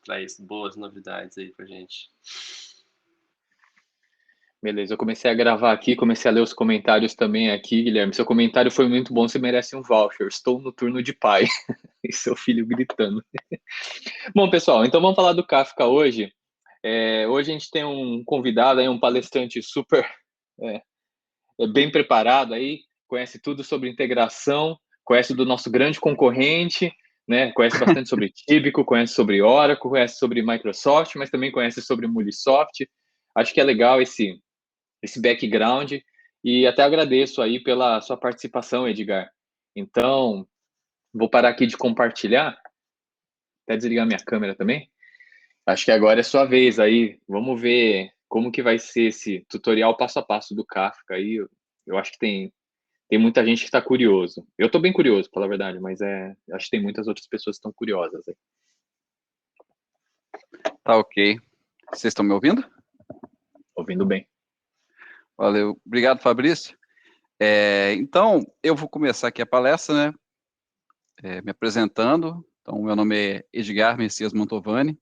traz boas novidades aí pra gente. Beleza, eu comecei a gravar aqui, comecei a ler os comentários também aqui, Guilherme. Seu comentário foi muito bom, você merece um voucher. Estou no turno de pai. E seu filho gritando. Bom, pessoal, então vamos falar do Kafka hoje. Hoje a gente tem um convidado aí, um palestrante super é, bem preparado aí, conhece tudo sobre integração, conhece do nosso grande concorrente, né? Conhece bastante sobre Tíbico, conhece sobre Oracle, conhece sobre Microsoft, mas também conhece sobre Mulisoft. Acho que é legal esse background e até agradeço aí pela sua participação, Edgar. Então, vou parar aqui de compartilhar, até desligar minha câmera também. Acho que agora é sua vez aí. Vamos ver como que vai ser esse tutorial passo a passo do Kafka aí. Eu acho que tem muita gente que está curioso. Eu estou bem curioso, pela verdade, mas acho que tem muitas outras pessoas que estão curiosas aí. Tá ok. Vocês estão me ouvindo? Ouvindo bem. Valeu. Obrigado, Fabrício. Então, eu vou começar aqui a palestra, né? Me apresentando. Então, meu nome é Edgar Messias Mantovani.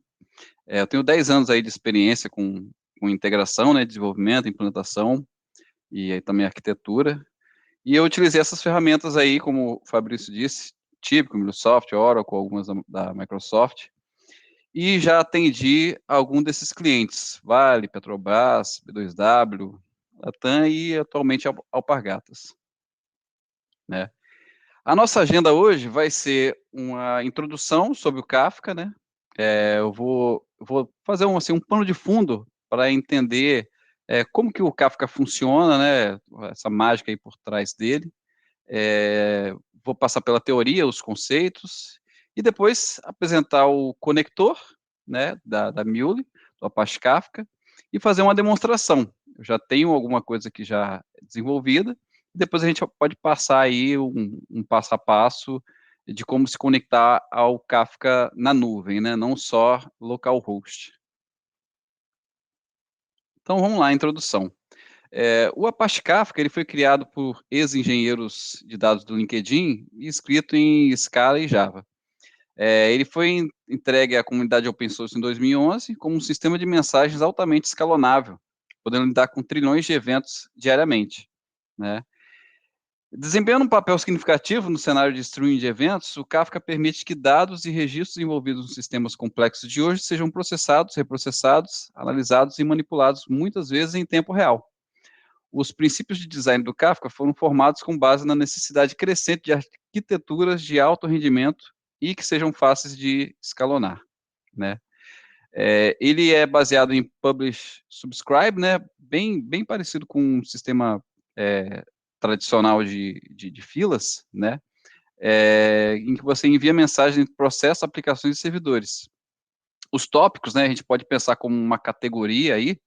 Eu tenho 10 anos aí de experiência com integração, né? Desenvolvimento, implantação e aí também arquitetura. E eu utilizei essas ferramentas aí, como o Fabrício disse, Típico, Microsoft, Oracle, algumas da Microsoft. E já atendi algum desses clientes, Vale, Petrobras, B2W, Latam e atualmente Alpargatas, né? A nossa agenda hoje vai ser uma introdução sobre o Kafka, né? Eu vou fazer um pano de fundo para entender como que o Kafka funciona, né? Essa mágica aí por trás dele. Vou passar pela teoria, os conceitos, e depois apresentar o conector, né, da Mule, do Apache Kafka, e fazer uma demonstração. Eu já tenho alguma coisa aqui já desenvolvida, e depois a gente pode passar aí um passo a passo de como se conectar ao Kafka na nuvem, né, não só localhost. Então vamos lá, introdução. O Apache Kafka ele foi criado por ex-engenheiros de dados do LinkedIn e escrito em Scala e Java. Ele foi entregue à comunidade open source em 2011 como um sistema de mensagens altamente escalonável, podendo lidar com trilhões de eventos diariamente, né? Desempenhando um papel significativo no cenário de streaming de eventos, o Kafka permite que dados e registros envolvidos nos sistemas complexos de hoje sejam processados, reprocessados, analisados e manipulados muitas vezes em tempo real. Os princípios de design do Kafka foram formados com base na necessidade crescente de arquiteturas de alto rendimento e que sejam fáceis de escalonar, né? Ele é baseado em Publish Subscribe, né? Bem parecido com um sistema tradicional de filas, né? Em que você envia mensagem entre processos, aplicações e servidores. Os tópicos, né? A gente pode pensar como uma categoria aí,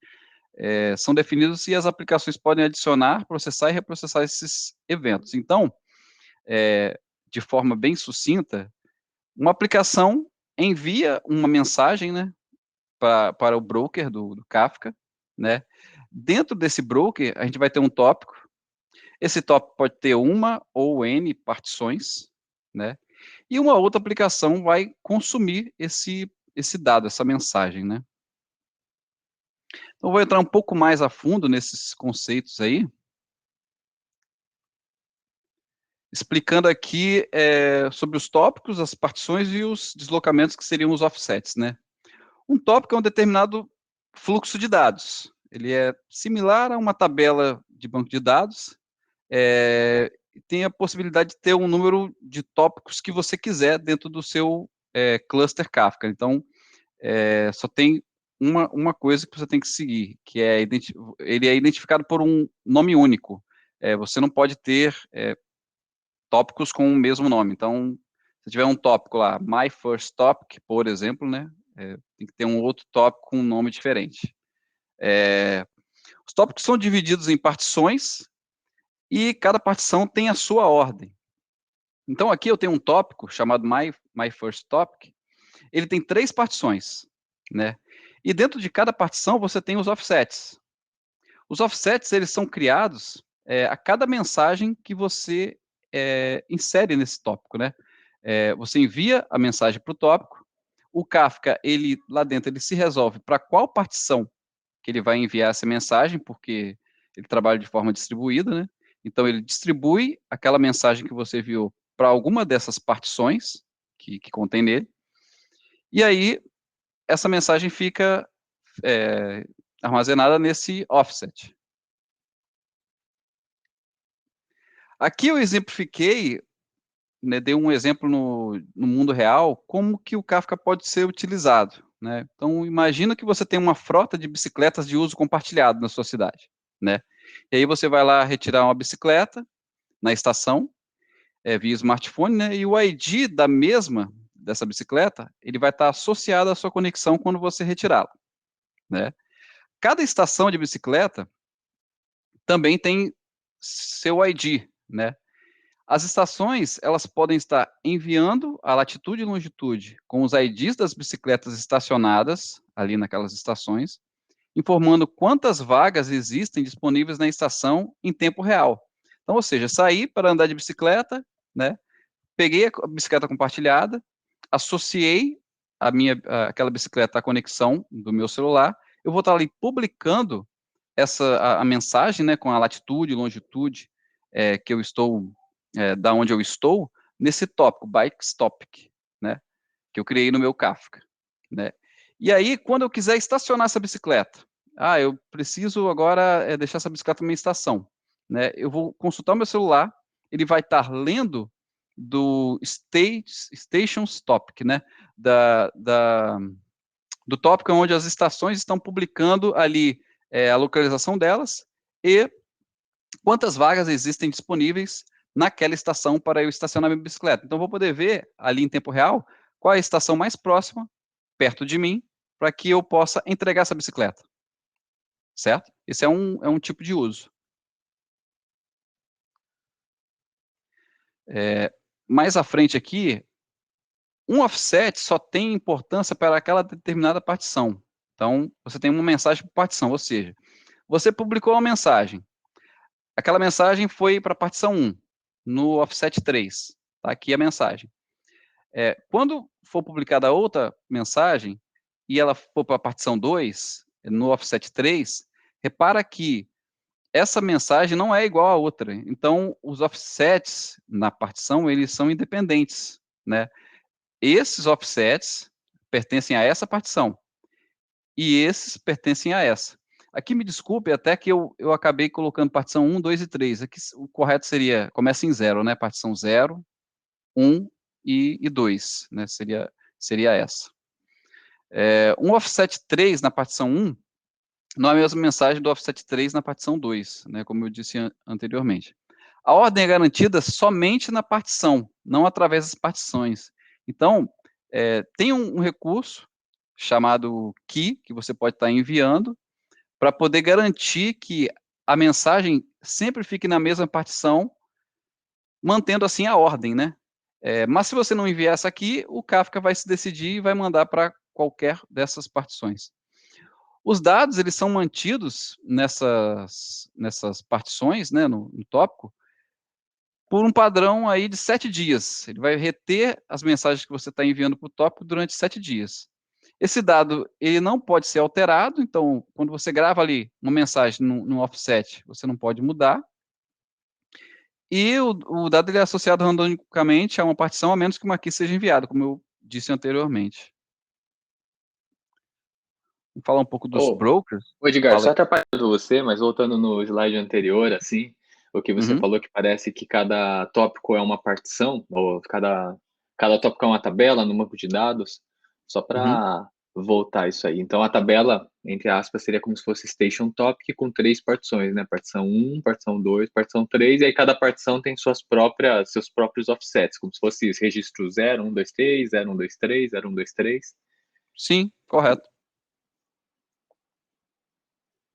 são definidos e as aplicações podem adicionar, processar e reprocessar esses eventos. Então, de forma bem sucinta, uma aplicação envia uma mensagem, né, para o broker do Kafka, né? Dentro desse broker, a gente vai ter um tópico. Esse tópico pode ter uma ou N partições, né? E uma outra aplicação vai consumir esse dado, essa mensagem, né? Então, vou entrar um pouco mais a fundo nesses conceitos aí, explicando aqui sobre os tópicos, as partições e os deslocamentos que seriam os offsets, né? Um tópico é um determinado fluxo de dados. Ele é similar a uma tabela de banco de dados, tem a possibilidade de ter um número de tópicos que você quiser dentro do seu cluster Kafka. Então, só tem uma coisa que você tem que seguir, que ele é identificado por um nome único. Você não pode ter tópicos com o mesmo nome. Então, se tiver um tópico lá, My First Topic, por exemplo, né, tem que ter um outro tópico com um nome diferente. Os tópicos são divididos em partições e cada partição tem a sua ordem. Então, aqui eu tenho um tópico chamado My First Topic. Ele tem 3 partições, né? E dentro de cada partição você tem os offsets. Os offsets, eles são criados a cada mensagem que você insere nesse tópico, né? Você envia a mensagem para o tópico, O Kafka, lá dentro, ele se resolve para qual partição que ele vai enviar essa mensagem, porque ele trabalha de forma distribuída, né? Então, ele distribui aquela mensagem que você viu para alguma dessas partições que contém nele, e aí essa mensagem fica armazenada nesse offset. Aqui eu exemplifiquei, né, dei um exemplo no mundo real, como que o Kafka pode ser utilizado, né? Então, imagina que você tem uma frota de bicicletas de uso compartilhado na sua cidade, né? E aí você vai lá retirar uma bicicleta na estação, via smartphone, né? E o ID dessa bicicleta, ele vai estar associado à sua conexão quando você retirá-la, né? Cada estação de bicicleta também tem seu ID, né? As estações, elas podem estar enviando a latitude e longitude com os IDs das bicicletas estacionadas ali naquelas estações, informando quantas vagas existem disponíveis na estação em tempo real. Então, ou seja, saí para andar de bicicleta, né? Peguei a bicicleta compartilhada, associei aquela bicicleta à conexão do meu celular, eu vou estar ali publicando a mensagem, né, com a latitude e longitude que eu estou, da onde eu estou, nesse tópico, Bikes Topic, né, que eu criei no meu Kafka, né. E aí, quando eu quiser estacionar essa bicicleta, eu preciso agora deixar essa bicicleta na minha estação, né, eu vou consultar o meu celular, ele vai estar lendo do Stations Topic, né, do tópico onde as estações estão publicando ali a localização delas e quantas vagas existem disponíveis naquela estação para eu estacionar minha bicicleta. Então, vou poder ver ali em tempo real qual é a estação mais próxima, perto de mim, para que eu possa entregar essa bicicleta. Certo? Esse é um tipo de uso. Mais à frente aqui, um offset só tem importância para aquela determinada partição. Então, você tem uma mensagem por partição, ou seja, você publicou uma mensagem. Aquela mensagem foi para a partição 1, no offset 3. Tá aqui a mensagem. Quando for publicada outra mensagem, e ela for para a partição 2, no offset 3, repara que essa mensagem não é igual à outra. Então, os offsets na partição, eles são independentes, né? Esses offsets pertencem a essa partição, e esses pertencem a essa. Aqui me desculpe, até que eu acabei colocando partição 1, 2 e 3. Aqui o correto seria, começa em 0, né? Partição 0, 1 e 2, né? Seria essa. Um offset 3 na partição 1 não é a mesma mensagem do offset 3 na partição 2, né? Como eu disse anteriormente. A ordem é garantida somente na partição, não através das partições. Então, tem um recurso chamado key, que você pode estar enviando, para poder garantir que a mensagem sempre fique na mesma partição, mantendo assim a ordem, né? Mas se você não enviar essa aqui, o Kafka vai se decidir e vai mandar para qualquer dessas partições. Os dados, eles são mantidos nessas partições, né, no tópico, por um padrão aí de 7 dias. Ele vai reter as mensagens que você está enviando para o tópico durante 7 dias. Esse dado, ele não pode ser alterado, então, quando você grava ali uma mensagem no offset, você não pode mudar. E o dado ele é associado randomicamente a uma partição, a menos que uma key seja enviada, como eu disse anteriormente. Vamos falar um pouco dos brokers. Edgar, só atrapalhando você, mas voltando no slide anterior, assim, o que você falou que parece que cada tópico é uma partição, ou cada tópico é uma tabela no banco de dados, só para voltar isso aí. Então, a tabela, entre aspas, seria como se fosse Station Topic com 3 partições, né? Partição 1, partição 2, partição 3, e aí cada partição tem seus próprios offsets, como se fosse registro 0, 1, 2, 3, 0, 1, 2, 3, 0, 1, 2, 3. Sim, correto.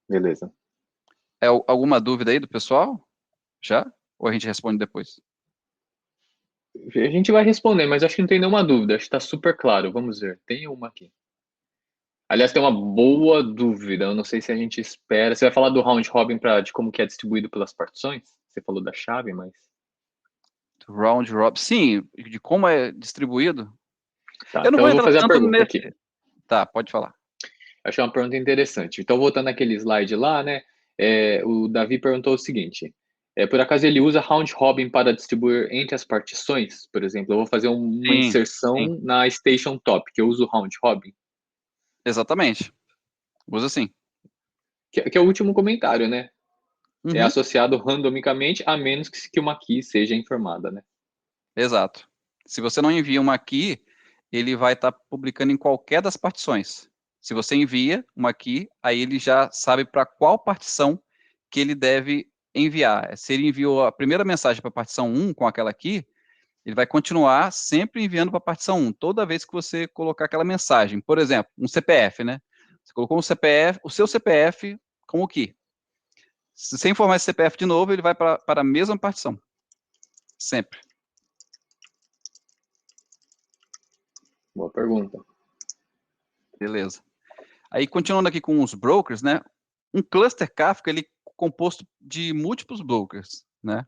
Beleza. Alguma dúvida aí do pessoal? Já? Ou a gente responde depois? A gente vai responder, mas acho que não tem nenhuma dúvida. Acho que está super claro. Vamos ver. Tem uma aqui. Aliás, tem uma boa dúvida. Eu não sei se a gente espera. Você vai falar do round robin de como que é distribuído pelas partições? Você falou da chave, mas... Round robin. Sim, de como é distribuído? Tá, Eu não então vou eu vou entrar fazer a tanto pergunta nesse... aqui. Tá, pode falar. Achei uma pergunta interessante. Então, voltando àquele slide lá, né? O Davi perguntou o seguinte: por acaso ele usa round robin para distribuir entre as partições? Por exemplo, eu vou fazer uma Sim, sim, inserção na station top, que eu uso round robin, exatamente. Usa sim. que é o último comentário, né? É Uhum, associado randomicamente, a menos que uma key seja informada, né? exato. Se você não envia uma key, ele vai estar publicando em qualquer das partições. Se você envia uma key, aí ele já sabe para qual partição que ele deve enviar. Se ele enviou a primeira mensagem para a partição 1 com aquela key, ele vai continuar sempre enviando para a partição 1, toda vez que você colocar aquela mensagem. Por exemplo, um CPF, né? Você colocou um CPF, o seu CPF como key. Se você informar esse CPF de novo, ele vai para a mesma partição. Sempre. Boa pergunta. Beleza. Aí, continuando aqui com os brokers, né? Um cluster Kafka, ele é composto de múltiplos brokers, né?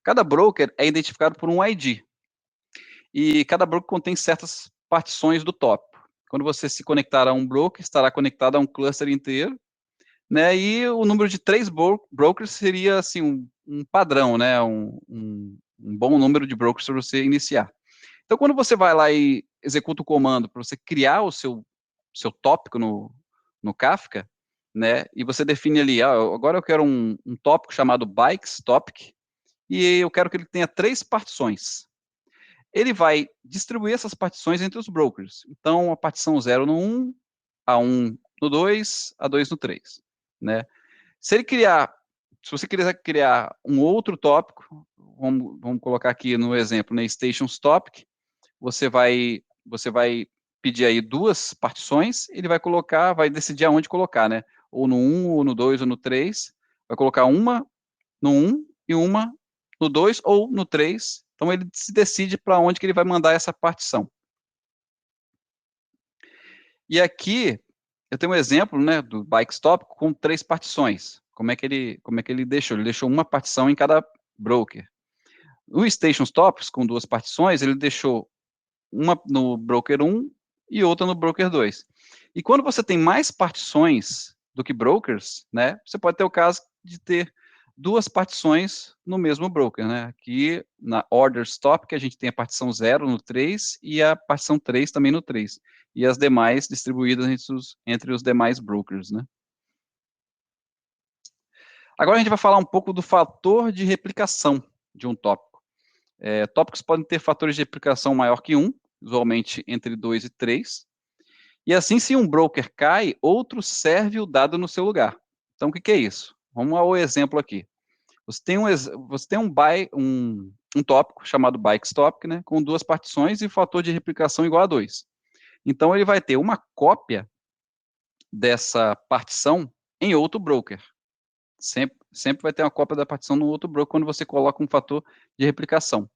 Cada broker é identificado por um ID. E cada broker contém certas partições do tópico. Quando você se conectar a um broker, estará conectado a um cluster inteiro, né? E o número de 3 brokers seria, assim, um padrão, né? Um bom número de brokers para você iniciar. Então, quando você vai lá e executa o comando para você criar o seu tópico no Kafka, né? E você define ali, agora eu quero um tópico chamado bikes topic, e eu quero que ele tenha 3 partições. Ele vai distribuir essas partições entre os brokers. Então, a partição 0 no 1, a 1 no 2, a 2 no 3, né? Se você quiser criar um outro tópico, vamos colocar aqui no exemplo, né, stations topic, você vai pedir aí 2 partições, ele vai decidir aonde colocar, né? Ou no 1, ou no 2, ou no 3. Vai colocar uma no 1 e uma no 2 ou no 3. Então ele se decide para onde que ele vai mandar essa partição. E aqui eu tenho um exemplo, né, do BikeStop com 3 partições. Como é que ele deixou? Ele deixou uma partição em cada broker. No Stations Topics, com 2 partições, ele deixou uma no broker 1 e outra no broker 2. E quando você tem mais partições do que brokers, né, você pode ter o caso de ter 2 partições no mesmo broker, né? Aqui na Order Stop, que a gente tem a partição 0 no 3 e a partição 3 também no 3. E as demais distribuídas entre os demais brokers, né? Agora a gente vai falar um pouco do fator de replicação de um tópico. Tópicos podem ter fatores de replicação maior que 1, usualmente entre 2 e 3. E assim, se um broker cai, outro serve o dado no seu lugar. Então, o que é isso? Vamos ao exemplo aqui. Você tem um tópico chamado bikes topic, né, com 2 partições e fator de replicação igual a 2. Então, ele vai ter uma cópia dessa partição em outro broker. Sempre vai ter uma cópia da partição no outro broker quando você coloca um fator de replicação.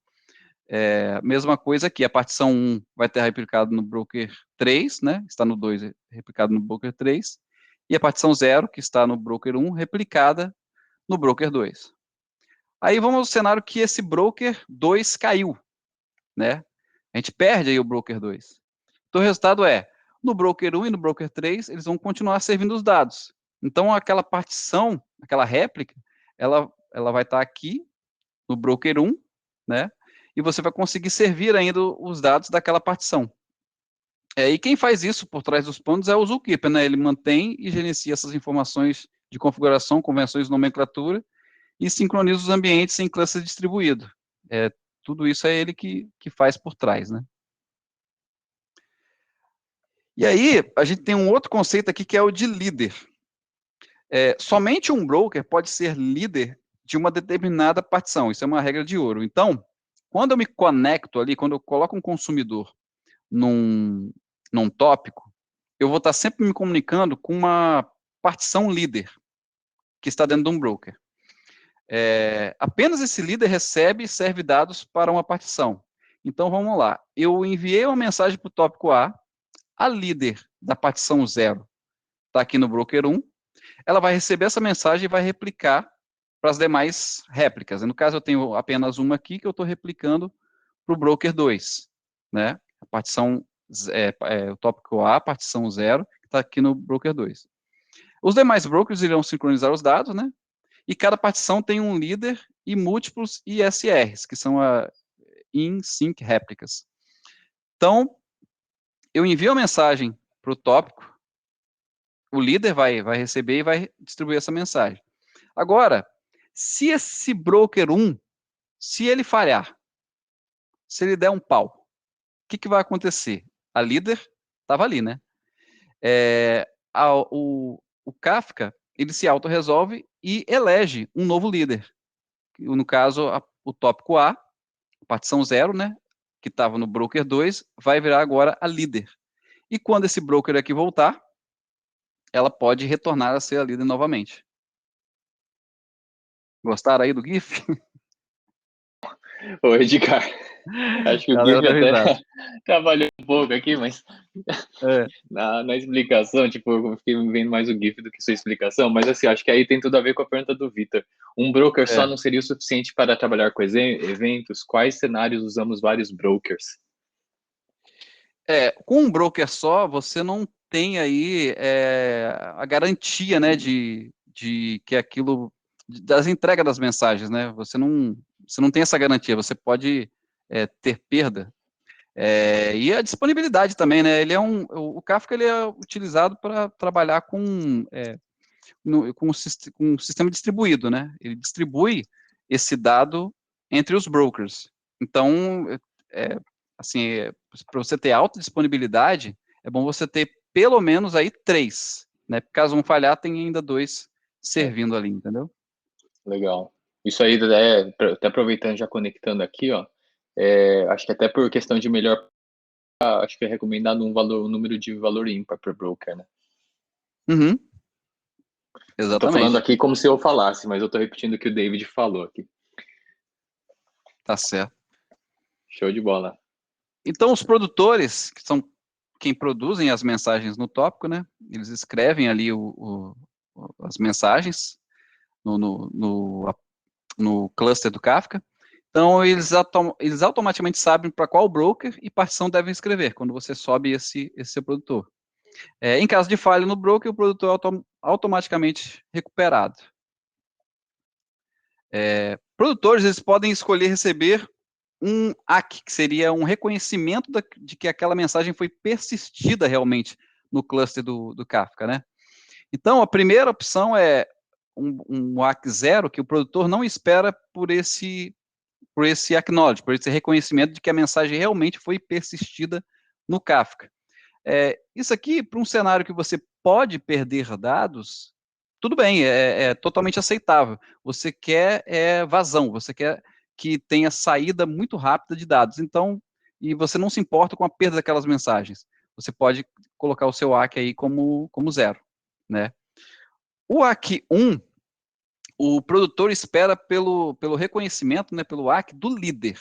Mesma coisa aqui, a partição 1 vai estar replicado no broker 3, né? Está no 2, replicado no broker 3. E a partição 0, que está no broker 1, replicada no broker 2. Aí vamos ao cenário que esse broker 2 caiu, né? A gente perde aí o broker 2. Então o resultado é, no broker 1 e no broker 3, eles vão continuar servindo os dados. Então aquela partição, aquela réplica, ela vai estar aqui no broker 1, né? E você vai conseguir servir ainda os dados daquela partição. E quem faz isso por trás dos panos é o Zookeeper, né? Ele mantém e gerencia essas informações de configuração, convenções de nomenclatura e sincroniza os ambientes em cluster distribuído. Tudo isso é ele que faz por trás, né? E aí, a gente tem um outro conceito aqui que é o de líder. Somente um broker pode ser líder de uma determinada partição. Isso é uma regra de ouro. Então, quando eu me conecto ali, quando eu coloco um consumidor num tópico, eu vou estar sempre me comunicando com uma partição líder que está dentro de um broker. Apenas esse líder recebe e serve dados para uma partição. Então, vamos lá. Eu enviei uma mensagem para o tópico a líder da partição 0 está aqui no broker 1, ela vai receber essa mensagem e vai replicar para as demais réplicas. No caso, eu tenho apenas uma aqui que eu estou replicando para o broker 2, né? A partição o tópico A, partição 0, que está aqui no broker 2. Os demais brokers irão sincronizar os dados, né? E cada partição tem um líder e múltiplos ISRs, que são a in-sync réplicas. Então, eu envio a mensagem para o tópico, o líder vai receber e vai distribuir essa mensagem. Agora, se esse broker 1, se ele falhar, se ele der um pau, o que vai acontecer? A líder estava ali, né? O Kafka, ele se autorresolve e elege um novo líder. No caso, o tópico A, partição 0, né? Que estava no broker 2, vai virar agora a líder. E quando esse broker aqui voltar, ela pode retornar a ser a líder novamente. Gostaram aí do GIF? Ô, Edgar, acho que o Galera GIF deu risada. até trabalhou um pouco aqui, mas na explicação, tipo, eu fiquei vendo mais o GIF do que sua explicação, mas assim, acho que aí tem tudo a ver com a pergunta do Vitor. Um broker só não seria o suficiente para trabalhar com eventos? Quais cenários usamos vários brokers? Com um broker só, você não tem aí a garantia, né, de que aquilo, das entregas das mensagens, né, você não tem essa garantia, você pode ter perda. E a disponibilidade também, né, o Kafka ele é utilizado para trabalhar com um sistema distribuído, né, ele distribui esse dado entre os brokers. Então, assim, para você ter alta disponibilidade, é bom você ter pelo menos aí 3, né? Caso um falhar, tem ainda 2 servindo ali, entendeu? Legal. Isso aí, até aproveitando, já conectando aqui, ó, acho que até por questão de melhor, acho que é recomendado um número de valor ímpar para broker, né? Uhum. Exatamente. Eu tô falando Exatamente. aqui como se eu falasse, mas eu tô repetindo o que o David falou aqui. Tá certo. Show de bola. Então, os produtores, que são quem produzem as mensagens no tópico, né? Eles escrevem ali as mensagens no cluster do Kafka. Então, eles automaticamente sabem para qual broker e partição devem escrever, quando você sobe esse seu produtor. Em caso de falha no broker, o produtor é automaticamente recuperado. Produtores, eles podem escolher receber um ACK, que seria um reconhecimento de que aquela mensagem foi persistida realmente no cluster do Kafka, né? Então, a primeira opção é um ACK 0, que o produtor não espera por esse acknowledge, por esse reconhecimento de que a mensagem realmente foi persistida no Kafka. Isso aqui, para um cenário que você pode perder dados, tudo bem, é totalmente aceitável. Você quer vazão, você quer que tenha saída muito rápida de dados. Então, e você não se importa com a perda daquelas mensagens. Você pode colocar o seu ACK aí como 0, né? O ACK 1, o produtor espera pelo reconhecimento, né, pelo ACK do líder.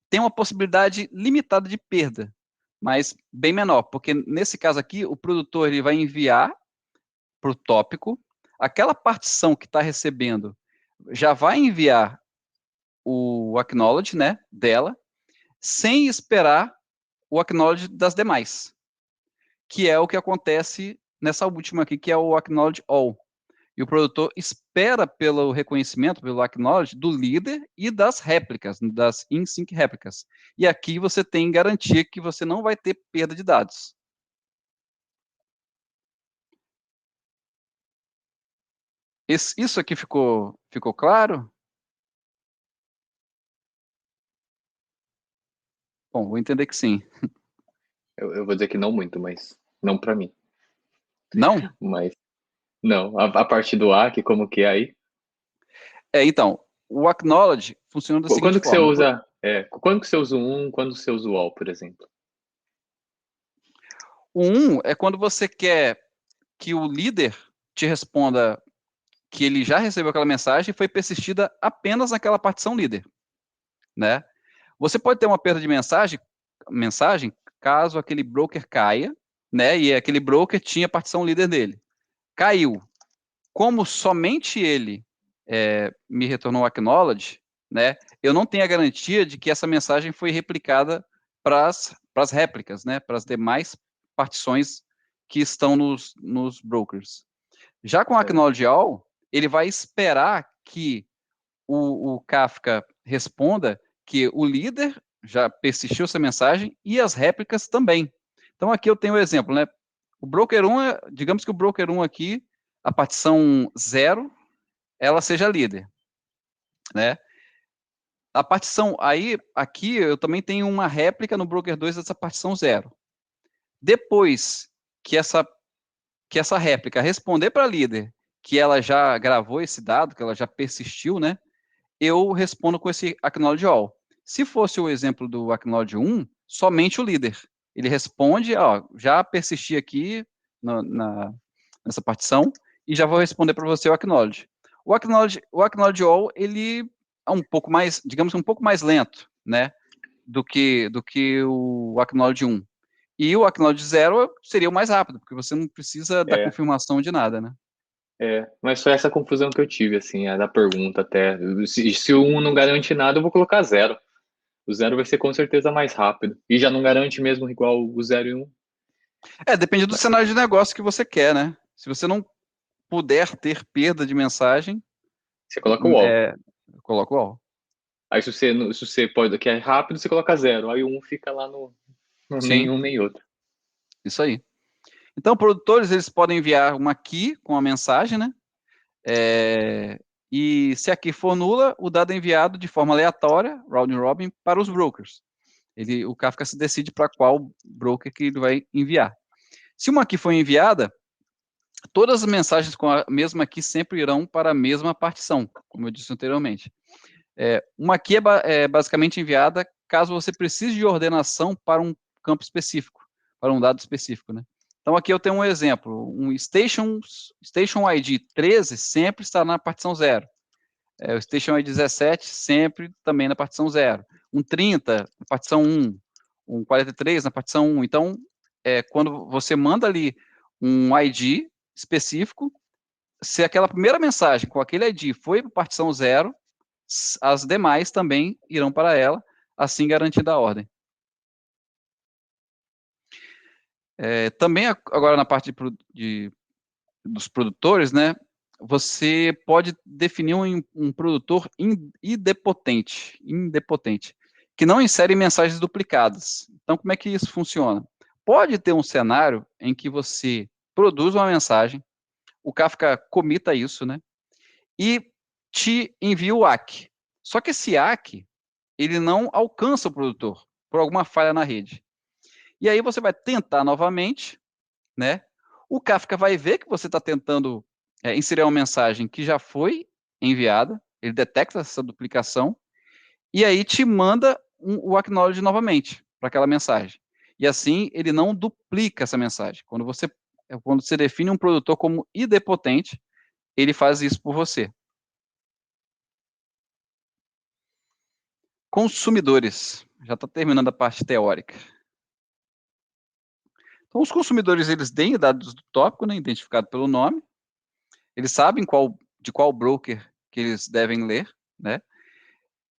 Tem uma possibilidade limitada de perda, mas bem menor, porque nesse caso aqui, o produtor ele vai enviar para o tópico, aquela partição que está recebendo já vai enviar o acknowledge, né, dela, sem esperar o acknowledge das demais, que é o que acontece nessa última aqui, que é o acknowledge all. E o produtor espera pelo reconhecimento, pelo acknowledge do líder e das réplicas, das in-sync réplicas. E aqui você tem garantia que você não vai ter perda de dados. Isso aqui ficou claro? Bom, vou entender que sim. Eu vou dizer que não muito, mas não para mim. Não? Mas não, a parte do ACK, como que é aí? Então, o acknowledge funciona da seguinte forma. Quando que você usa o quando você usa o all, por exemplo? O 1 é quando você quer que o líder te responda que ele já recebeu aquela mensagem e foi persistida apenas naquela partição líder, né? Você pode ter uma perda de mensagem caso aquele broker caia, né? E aquele broker tinha partição líder dele. Caiu. Como somente ele me retornou o acknowledge, né? Eu não tenho a garantia de que essa mensagem foi replicada para as réplicas, né? Para as demais partições que estão nos brokers. Já com o Acknowledge All, ele vai esperar que o Kafka responda que o líder já persistiu essa mensagem e as réplicas também. Então, aqui eu tenho o exemplo, né? O broker 1, digamos que o broker 1 aqui, a partição 0, ela seja líder, né? A partição, aí, aqui eu também tenho uma réplica no broker 2 dessa partição 0. Depois que essa réplica responder para a líder que ela já gravou esse dado, que ela já persistiu, né? Eu respondo com esse Acknowledge All. Se fosse o exemplo do Acknowledge 1, somente o líder. Ele responde, ó, já persisti aqui nessa partição e já vou responder para você o Acknowledge. O Acknowledge All, ele é um pouco mais, digamos, um pouco mais lento, né, do que o Acknowledge 1. E o Acknowledge 0 seria o mais rápido, porque você não precisa da confirmação de nada, né? Mas foi essa confusão que eu tive, assim, a da pergunta até. Se o 1 não garante nada, eu vou colocar 0. O 0 vai ser com certeza mais rápido. E já não garante mesmo igual o 0 e 1. Depende do cenário de negócio que você quer, né? Se você não puder ter perda de mensagem, você coloca o all. Coloca o all. Aí se você pode, que é rápido, você coloca 0. Aí o 1 fica lá no nenhum nem outro. Isso aí. Então, produtores, eles podem enviar uma key com a mensagem, né? E se a key for nula, o dado é enviado de forma aleatória, round robin, para os brokers. O Kafka se decide para qual broker que ele vai enviar. Se uma key for enviada, todas as mensagens com a mesma key sempre irão para a mesma partição, como eu disse anteriormente. Uma key é basicamente enviada caso você precise de ordenação para um campo específico, para um dado específico, né? Então, aqui eu tenho um exemplo. Um Station ID 13 sempre está na partição 0. O Station ID 17 sempre também na partição 0. Um 30 na partição 1. Um 43 na partição 1. Então, quando você manda ali um ID específico, se aquela primeira mensagem com aquele ID foi para a partição 0, as demais também irão para ela, assim garantida a ordem. Também agora na parte dos produtores, né, você pode definir um produtor idempotente, que não insere mensagens duplicadas. Então, como é que isso funciona? Pode ter um cenário em que você produz uma mensagem, o Kafka comita isso, né, e te envia o ACK. Só que esse ACK, ele não alcança o produtor, por alguma falha na rede. E aí você vai tentar novamente, né? O Kafka vai ver que você está tentando inserir uma mensagem que já foi enviada, ele detecta essa duplicação, e aí te manda o acknowledge novamente para aquela mensagem. E assim ele não duplica essa mensagem. Quando você define um produtor como idempotente, ele faz isso por você. Consumidores. Já está terminando a parte teórica. Então, os consumidores, eles têm dados do tópico, né, identificado pelo nome. Eles sabem de qual broker que eles devem ler, né?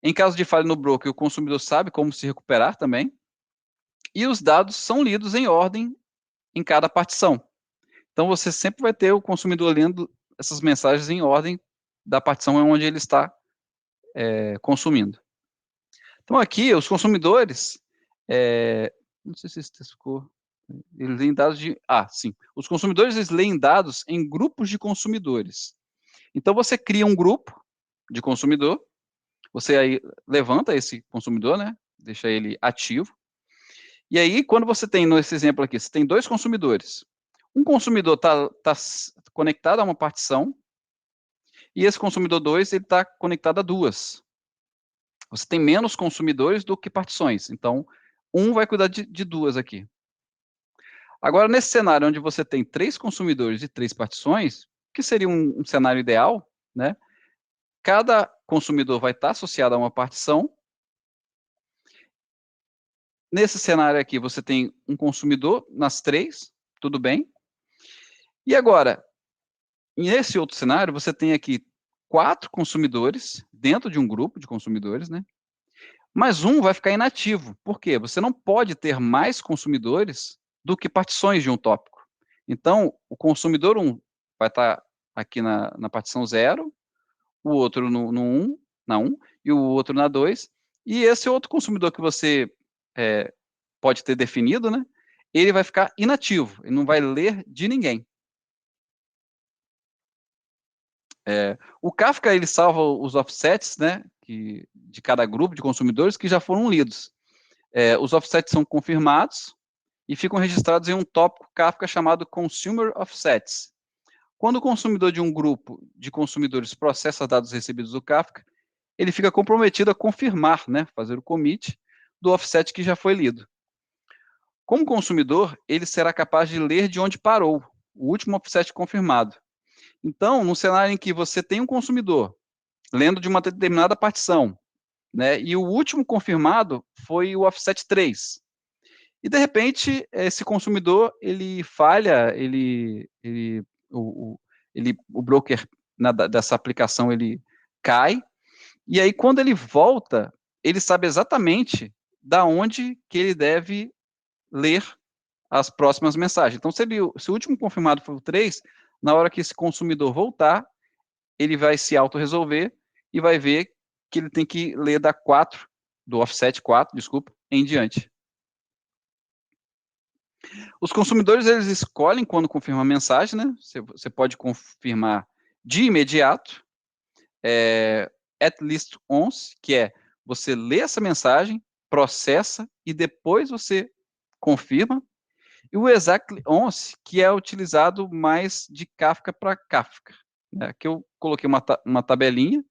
Em caso de falha no broker, o consumidor sabe como se recuperar também. E os dados são lidos em ordem em cada partição. Então, você sempre vai ter o consumidor lendo essas mensagens em ordem da partição onde ele está consumindo. Então, aqui, os consumidores, não sei se isso ficou... Eles leem dados de... sim. Os consumidores, eles leem dados em grupos de consumidores. Então, você cria um grupo de consumidor, você aí levanta esse consumidor, né? Deixa ele ativo. E aí, quando você tem, nesse exemplo aqui, você tem 2 consumidores. Um consumidor está conectado a uma partição, e esse consumidor 2, ele está conectado a 2. Você tem menos consumidores do que partições. Então, um vai cuidar de 2 aqui. Agora, nesse cenário onde você tem 3 consumidores e 3 partições, que seria um cenário ideal, né? Cada consumidor vai estar associado a uma partição. Nesse cenário aqui, você tem um consumidor nas 3, tudo bem. E agora, nesse outro cenário, você tem aqui 4 consumidores dentro de um grupo de consumidores, né? mas um vai ficar inativo. Por quê? Você não pode ter mais consumidores do que partições de um tópico. Então, o consumidor 1 vai estar aqui na partição 0, o outro no 1, na 1, e o outro na 2, e esse outro consumidor que você pode ter definido, né, ele vai ficar inativo, ele não vai ler de ninguém. O Kafka, ele salva os offsets, né, de cada grupo de consumidores que já foram lidos. Os offsets são confirmados e ficam registrados em um tópico Kafka chamado Consumer Offsets. Quando o consumidor de um grupo de consumidores processa dados recebidos do Kafka, ele fica comprometido a confirmar, né, fazer o commit do offset que já foi lido. Como consumidor, ele será capaz de ler de onde parou, o último offset confirmado. Então, no cenário em que você tem um consumidor lendo de uma determinada partição, né, e o último confirmado foi o offset 3, e de repente esse consumidor ele falha, o broker dessa aplicação ele cai, e aí quando ele volta, ele sabe exatamente da onde que ele deve ler as próximas mensagens. Então, se o último confirmado for o 3, na hora que esse consumidor voltar, ele vai se auto-resolver e vai ver que ele tem que ler da 4, do offset 4, desculpa, em diante. Os consumidores, eles escolhem quando confirma a mensagem, né? Você pode confirmar de imediato, at least once, que é você lê essa mensagem, processa e depois você confirma. E o exactly once, que é utilizado mais de Kafka para Kafka. Aqui eu coloquei uma tabelinha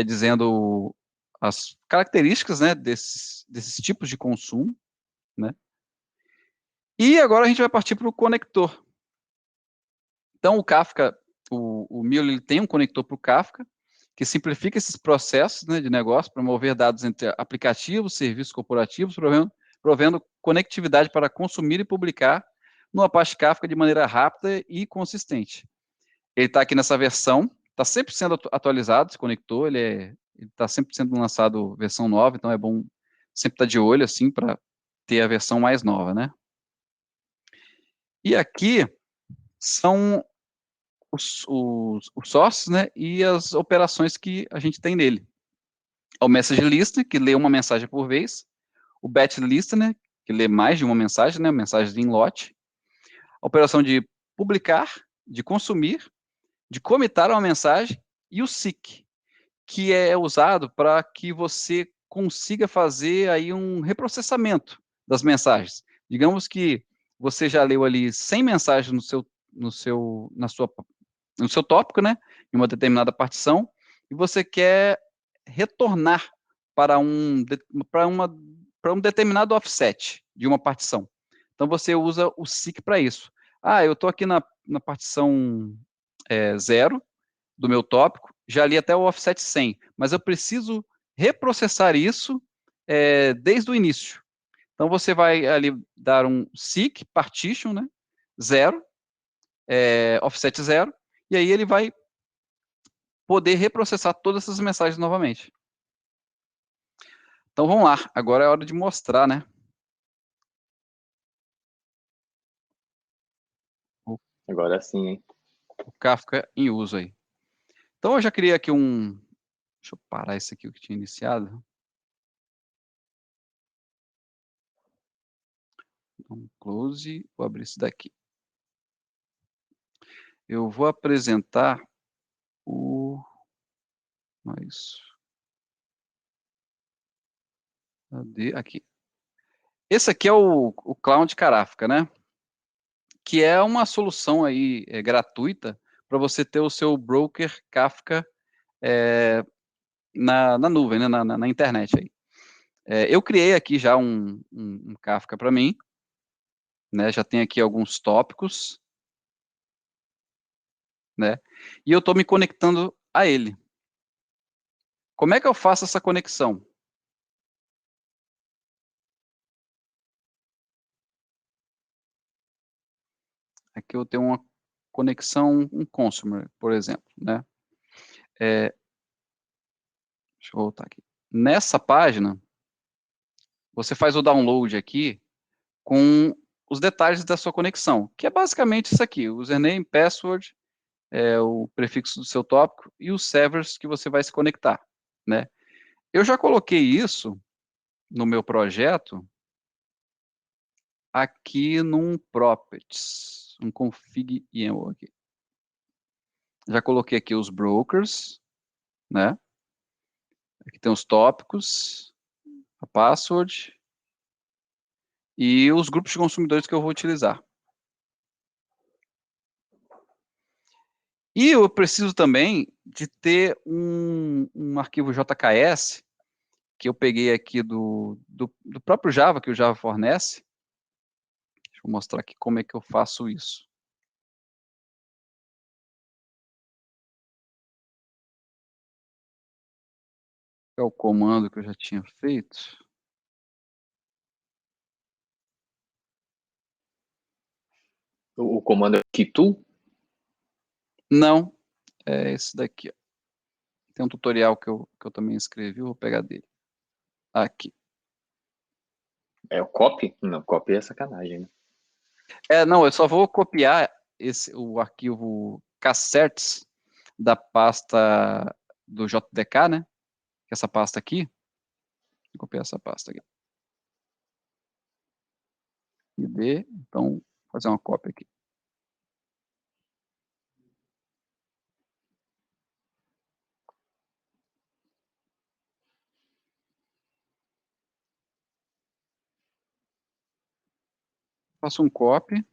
dizendo as características, né, desses tipos de consumo, né? E agora a gente vai partir para o conector. Então, o Kafka, o Mule, ele tem um conector para o Kafka, que simplifica esses processos, né, de negócio para mover dados entre aplicativos, serviços corporativos, provendo conectividade para consumir e publicar no Apache Kafka de maneira rápida e consistente. Ele está aqui nessa versão, está sempre sendo atualizado, esse conector, ele está sempre sendo lançado versão nova, então é bom sempre estar de olho, assim, para ter a versão mais nova, né? E aqui são os sources, né, e as operações que a gente tem nele. O message listener, que lê uma mensagem por vez, o batch listener, que lê mais de uma mensagem, né, mensagens em lote, a operação de publicar, de consumir, de comitar uma mensagem, e o seek, que é usado para que você consiga fazer aí um reprocessamento das mensagens. Digamos que você já leu ali 100 mensagens no seu tópico, né, em uma determinada partição, e você quer retornar para um determinado offset de uma partição. Então, você usa o seek para isso. Eu estou aqui na partição 0 do meu tópico, já li até o offset 100, mas eu preciso reprocessar isso desde o início. Então, você vai ali dar um seek partition, né, 0, offset 0, e aí ele vai poder reprocessar todas essas mensagens novamente. Então vamos lá, agora é hora de mostrar, né? Agora sim, hein? O Kafka em uso aí. Então eu já criei aqui deixa eu parar esse aqui que tinha iniciado. Um close, vou abrir isso daqui. Eu vou apresentar isso. Cadê? Aqui. Esse aqui é o Cloud Kafka, né? Que é uma solução aí gratuita para você ter o seu broker Kafka na nuvem, né? na internet aí. Eu criei aqui já um Kafka para mim, né? Já tem aqui alguns tópicos, né? E eu estou me conectando a ele. Como é que eu faço essa conexão? Aqui eu tenho uma conexão, um consumer, por exemplo, né? Deixa eu voltar aqui. Nessa página, você faz o download aqui com os detalhes da sua conexão, que é basicamente isso aqui, o username, password, o prefixo do seu tópico e os servers que você vai se conectar, né? Eu já coloquei isso no meu projeto aqui num properties, um config YAML aqui. Já coloquei aqui os brokers, né? Aqui tem os tópicos, a password e os grupos de consumidores que eu vou utilizar. E eu preciso também de ter um arquivo JKS, que eu peguei aqui do próprio Java, que o Java fornece. Deixa eu mostrar aqui como é que eu faço isso. É o comando que eu já tinha feito. O comando é Kitu? Não, é esse daqui, ó. Tem um tutorial que eu também escrevi, vou pegar dele. Aqui. É o copy? Não, copy é sacanagem, né? Não, eu só vou copiar o arquivo cassettes da pasta do JDK, né? Que é essa pasta aqui. Vou copiar essa pasta aqui. ID, então, vou fazer uma cópia aqui. Faço um copy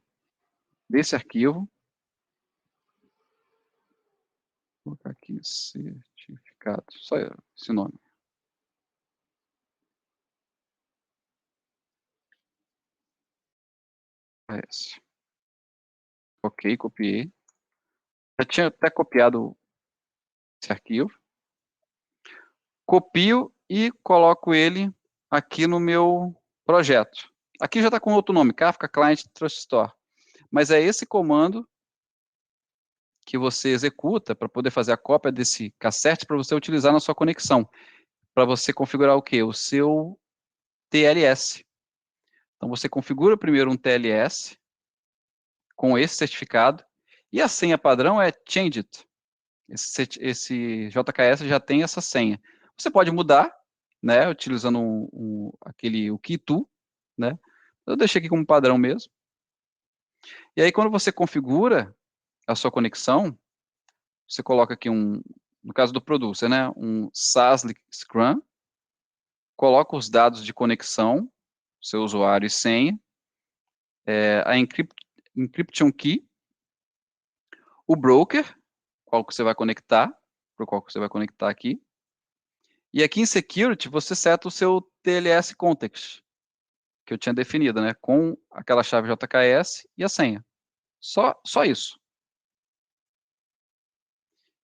desse arquivo. Vou colocar aqui certificado, só esse nome. É esse. Ok, copiei. Já tinha até copiado esse arquivo. Copio e coloco ele aqui no meu projeto. Aqui já está com outro nome, Kafka Client Trust Store. Mas é esse comando que você executa para poder fazer a cópia desse cassete para você utilizar na sua conexão. Para você configurar o quê? O seu TLS. Então você configura primeiro um TLS com esse certificado e a senha padrão é changed. Esse JKS já tem essa senha. Você pode mudar, né, utilizando o key2, né? Eu deixei aqui como padrão mesmo. E aí quando você configura a sua conexão, você coloca aqui no caso do producer, né, um SASL Scrum, coloca os dados de conexão, seu usuário e senha, a encryption key, o broker, qual que você vai conectar, para o qual que você vai conectar aqui. E aqui em Security, você seta o seu TLS Context, que eu tinha definido, né? Com aquela chave JKS e a senha. Só isso.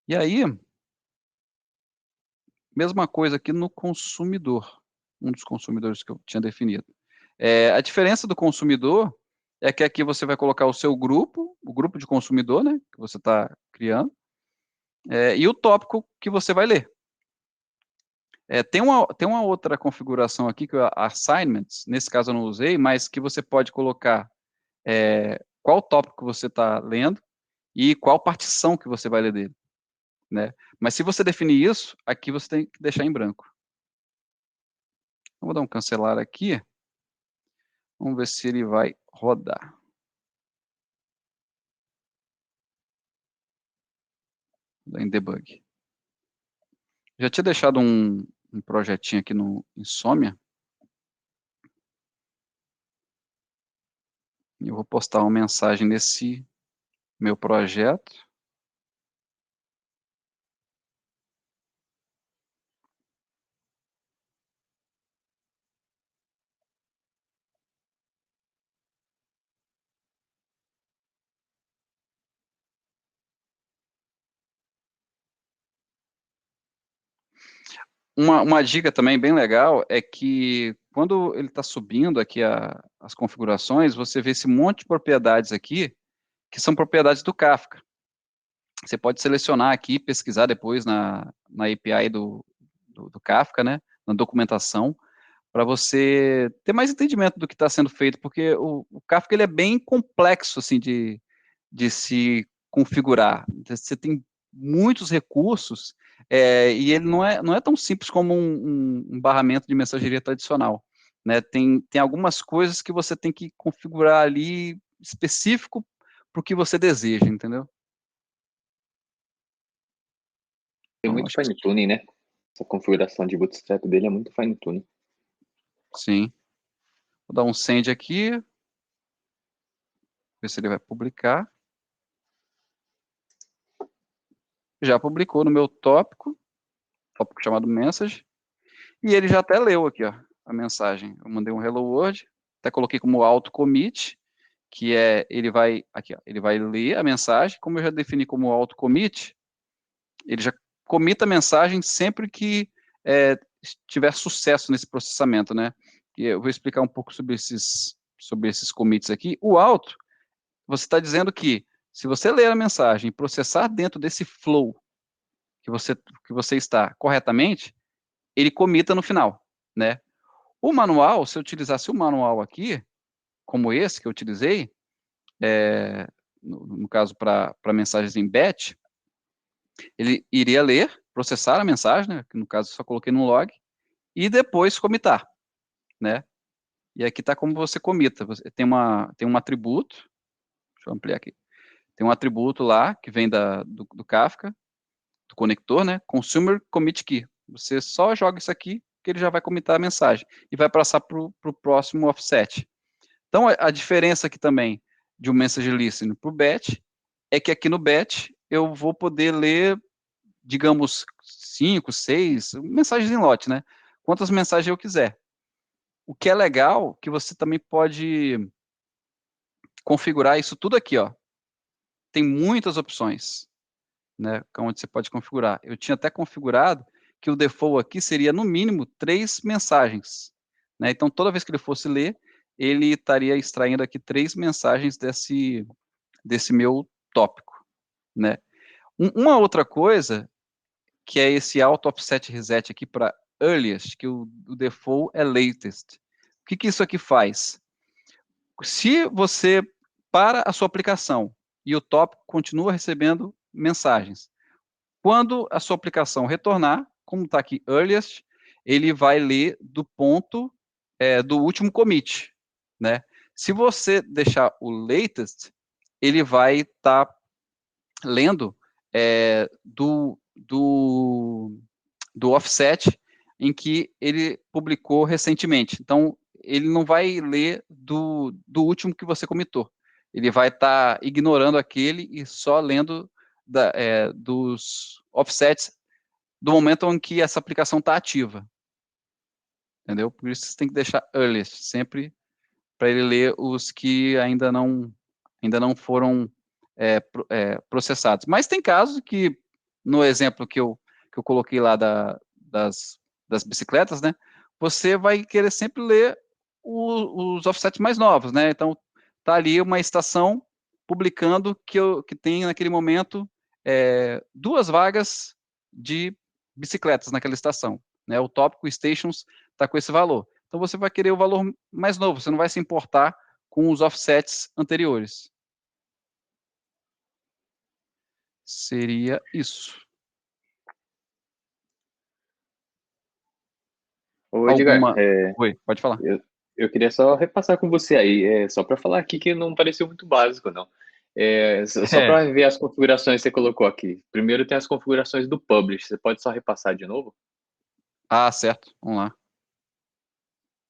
E aí, mesma coisa aqui no consumidor. Um dos consumidores que eu tinha definido. A diferença do consumidor é que aqui você vai colocar o seu grupo, o grupo de consumidor, né? Que você está criando. E o tópico que você vai ler. Tem uma outra configuração aqui, que é assignments, nesse caso eu não usei, mas que você pode colocar qual tópico você está lendo e qual partição que você vai ler dele, né? Mas se você definir isso, aqui você tem que deixar em branco. Vou dar um cancelar aqui. Vamos ver se ele vai rodar. Vou dar em debug. Já tinha deixado um projetinho aqui no Insomnia. Eu vou postar uma mensagem nesse meu projeto. Uma dica também bem legal é que quando ele está subindo aqui as configurações, você vê esse monte de propriedades aqui, que são propriedades do Kafka. Você pode selecionar aqui, pesquisar depois na API do Kafka, né, na documentação, para você ter mais entendimento do que está sendo feito, porque o Kafka ele é bem complexo assim, de se configurar. Você tem muitos recursos e ele não é tão simples como um barramento de mensageria tradicional. Né? Tem algumas coisas que você tem que configurar ali específico para o que você deseja, entendeu? Tem Então, muito acho que fine tuning, né? Essa configuração de bootstrap dele é muito fine tuning. sim. Vou dar um send aqui, ver se ele vai publicar. Já publicou no meu tópico chamado message, e ele já até leu aqui, ó, a mensagem. Eu mandei um hello world, até coloquei como auto commit, que ele vai aqui, ó, ele vai ler a mensagem, como eu já defini como auto commit, ele já comita a mensagem sempre que tiver sucesso nesse processamento, né? E eu vou explicar um pouco sobre esses commits aqui. O auto, você está dizendo que se você ler a mensagem e processar dentro desse flow que você está corretamente, ele comita no final, né? O manual, se eu utilizasse o manual aqui, como esse que eu utilizei, no caso para mensagens em batch, ele iria ler, processar a mensagem, né, que no caso eu só coloquei no log, e depois comitar, né? E aqui está como você comita. Você tem um atributo, deixa eu ampliar aqui, tem um atributo lá que vem do Kafka, do conector, né? Consumer commit key. Você só joga isso aqui que ele já vai comitar a mensagem e vai passar para o próximo offset. Então, a diferença aqui também de um message listening para o batch é que aqui no batch eu vou poder ler, digamos, 5, 6 mensagens em lote, né? Quantas mensagens eu quiser. O que é legal, que você também pode configurar isso tudo aqui, ó. Tem muitas opções, né? Onde você pode configurar. Eu tinha até configurado que o default aqui seria, no mínimo, 3 mensagens. Né? Então, toda vez que ele fosse ler, ele estaria extraindo aqui 3 mensagens desse meu tópico. Né? Uma outra coisa, que é esse auto offset reset aqui para earliest, que o default é latest. O que isso aqui faz? Se você para a sua aplicação e o tópico continua recebendo mensagens, quando a sua aplicação retornar, como está aqui earliest, ele vai ler do ponto do último commit, né? Se você deixar o latest, ele vai estar lendo do offset em que ele publicou recentemente. Então, ele não vai ler do último que você comitou. Ele vai estar ignorando aquele e só lendo dos offsets do momento em que essa aplicação está ativa. Entendeu? Por isso você tem que deixar earliest, sempre para ele ler os que ainda não foram processados. Mas tem casos que, no exemplo que eu coloquei lá das bicicletas, né, você vai querer sempre ler os offsets mais novos, né? Então, tá ali uma estação publicando que tem naquele momento 2 vagas de bicicletas naquela estação, né? O tópico stations está com esse valor. Então, você vai querer o valor mais novo, você não vai se importar com os offsets anteriores. Seria isso. Ô, Edgar, Oi, pode falar. eu queria só repassar com você aí, só para falar aqui que não pareceu muito básico, não. Só para ver as configurações que você colocou aqui. Primeiro tem as configurações do publish. Você pode só repassar de novo? Ah, certo. Vamos lá.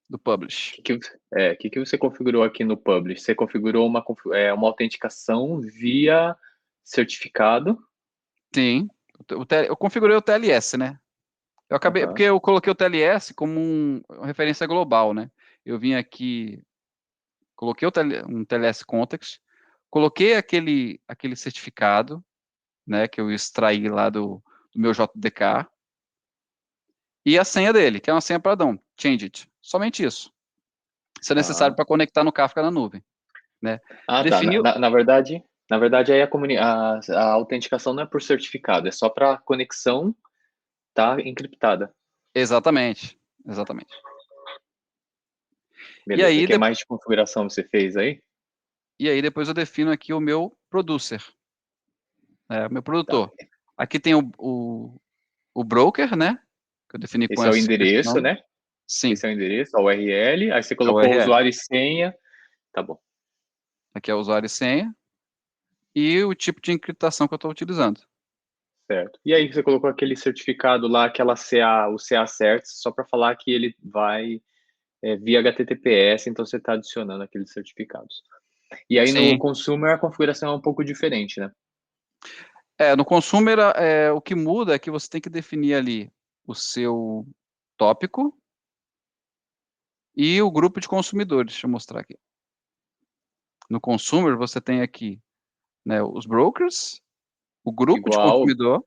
Do publish. O que você configurou aqui no publish? Você configurou uma autenticação via certificado? Sim. Eu configurei o TLS, né? Eu acabei, porque eu coloquei o TLS como uma referência global, né? Eu vim aqui, coloquei um TLS context, coloquei aquele certificado, né, que eu extraí lá do meu JDK, e a senha dele, que é uma senha padrão, change it. Somente isso. Isso é necessário para conectar no Kafka na nuvem, né? Ah, tá. Definiu. Na verdade, aí a autenticação não é por certificado, é só para conexão tá encriptada. Exatamente. Exatamente. Beleza. aí, O que mais de configuração você fez aí? e aí depois eu defino aqui o meu producer, o meu Tá. produtor. Aqui tem o broker, né? Que eu defini com Esse é o esse endereço, nome. né? Sim, Esse é o endereço, a URL. Aí você é o colocou URL. usuário e senha. Tá bom. Aqui é o usuário e senha. E o tipo de encriptação que eu estou utilizando. Certo. E aí você colocou aquele certificado lá, aquela CA, o CA Certs, só para falar que ele vai via HTTPS, então você está adicionando aqueles certificados. E aí no Sim. consumer a configuração é um pouco diferente, né? No consumer, o que muda é que você tem que definir ali o seu tópico e o grupo de consumidores. Deixa eu mostrar aqui. No consumer, você tem aqui, né, os brokers, o grupo de Igual consumidor.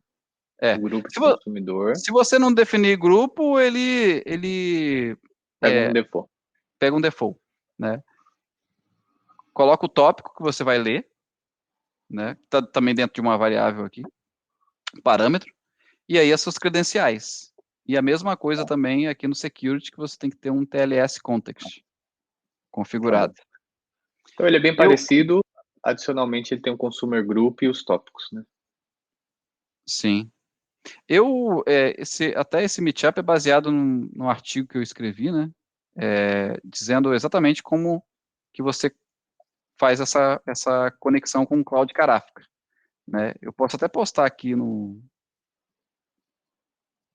o grupo de Se, vo- consumidor, se você não definir grupo, ele pega um default. pega um default, né? Coloca o tópico que você vai ler, né? Tá também dentro de uma variável aqui, parâmetro, e aí as suas credenciais. E a mesma coisa também aqui no security, que você tem que ter um TLS context configurado. Tá, então ele é bem Eu, parecido, adicionalmente ele tem um consumer group e os tópicos, né? sim. Até esse meetup é baseado num artigo que eu escrevi, né? Dizendo exatamente como que você faz essa conexão com o Cloud Kafka, né? Eu posso até postar aqui no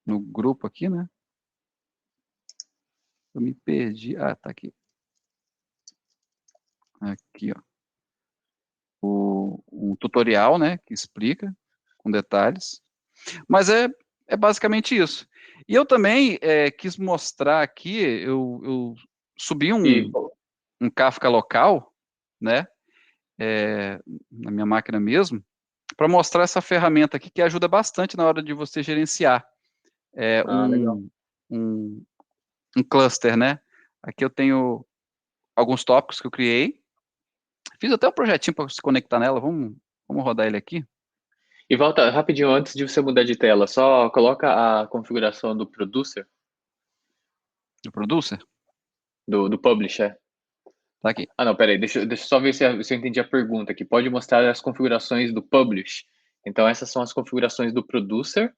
grupo aqui, né? Eu me perdi. Ah, tá aqui. Aqui, ó. Um tutorial, né? Que explica com detalhes. Mas é basicamente isso. E eu também quis mostrar aqui, eu subi E um Kafka local, né? Na minha máquina mesmo, para mostrar essa ferramenta aqui que ajuda bastante na hora de você gerenciar legal. um, um cluster, né? Aqui eu tenho alguns tópicos que eu criei. Fiz até um projetinho para se conectar nela. Vamos rodar ele aqui. E volta rapidinho antes de você mudar de tela, só coloca a configuração do producer, Do producer. do publisher. Tá aqui. Ah, não, peraí, deixa eu só ver se eu entendi a pergunta aqui. Pode mostrar as configurações do publish. Então, essas são as configurações do producer.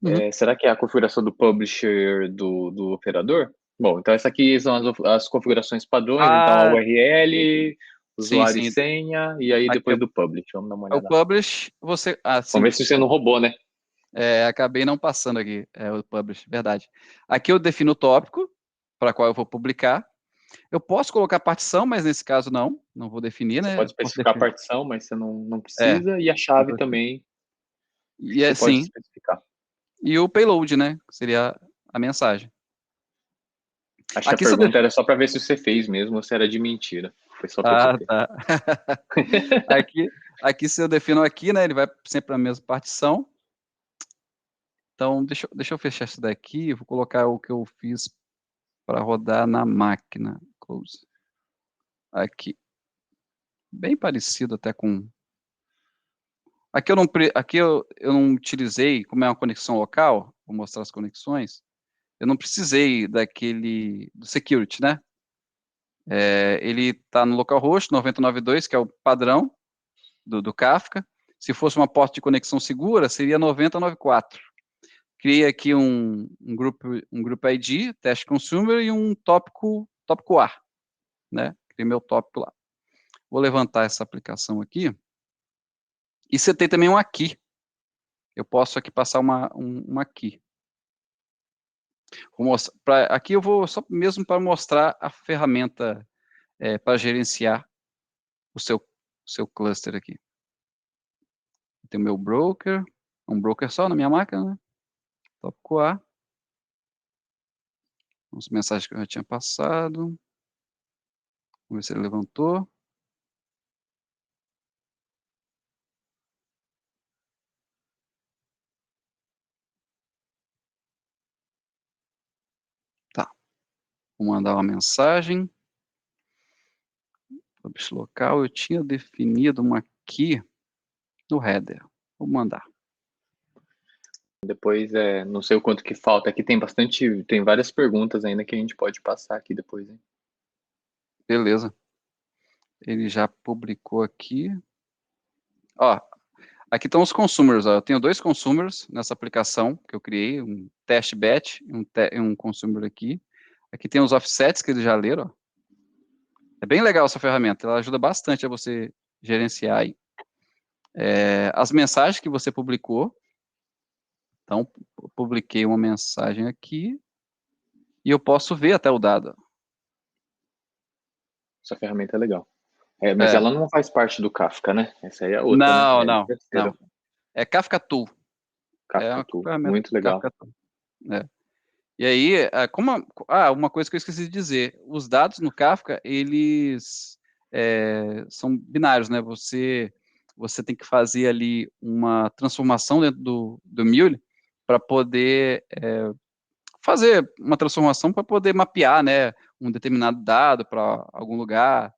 Uhum. Será que é a configuração do publisher do operador? Bom, então essa aqui são as configurações padrões. Então, a Ah, URL, sim, usuário e sim. senha, e aí Aqui depois do publish. Vamos dar uma é o olhada. publish. Você. Ah, Vamos sim. ver se você não roubou, né? Acabei não passando aqui. É o publish, verdade. Aqui eu defino o tópico para qual eu vou publicar. Eu posso colocar partição, mas nesse caso não vou definir, Você né? pode Eu posso especificar a definir. partição, mas você não É, precisa. E a não chave precisa. também, E você pode sim. especificar. E o payload, né? Que seria a mensagem. Acho que a Aqui se eu pergunta era só para ver se você fez mesmo ou se era de mentira. Foi só para te Ah, ter. tá. Aqui se eu defino aqui, né? Ele vai sempre para a mesma partição. Então, deixa eu fechar isso daqui. Eu vou colocar o que eu fiz para rodar na máquina. Close. Aqui. Bem parecido até com. Aqui eu não utilizei, como é uma conexão local, vou mostrar as conexões. Eu não precisei do security, né? Ele está no localhost 9092, que é o padrão do Kafka. Se fosse uma porta de conexão segura, seria 9094. Criei aqui um grupo ID, teste consumer e um tópico A, né? Criei meu tópico lá. Vou levantar essa aplicação aqui. E setei também um aqui. Eu posso aqui passar uma aqui. Aqui eu vou só mesmo para mostrar a ferramenta para gerenciar o seu cluster aqui. Tem o meu broker, um broker só na minha máquina, né? Tópico A. As mensagens que eu já tinha passado. Vamos ver se ele levantou. Tá. Vou mandar uma mensagem. Publish local. Eu tinha definido uma aqui no header. Vou mandar. Depois, não sei o quanto que falta. Aqui tem várias perguntas ainda que a gente pode passar aqui depois, hein? Beleza. Ele já publicou aqui. Ó, aqui estão os consumers. Ó. Eu tenho 2 consumers nessa aplicação que eu criei, um test batch e um consumer aqui. Aqui tem os offsets que eles já leram. Ó. É bem legal essa ferramenta. Ela ajuda bastante a você gerenciar aí. As mensagens que você publicou. Então, eu publiquei uma mensagem aqui e eu posso ver até o dado. Essa ferramenta é legal. Mas ela não faz parte do Kafka, né? Essa aí é outra, não, né? não. É Kafka Tool. Kafka Tool, muito legal. Kafka Tool. E aí, uma coisa que eu esqueci de dizer, os dados no Kafka, eles são binários, né? Você tem que fazer ali uma transformação dentro do Mule para poder fazer uma transformação para poder mapear, né, um determinado dado para algum lugar.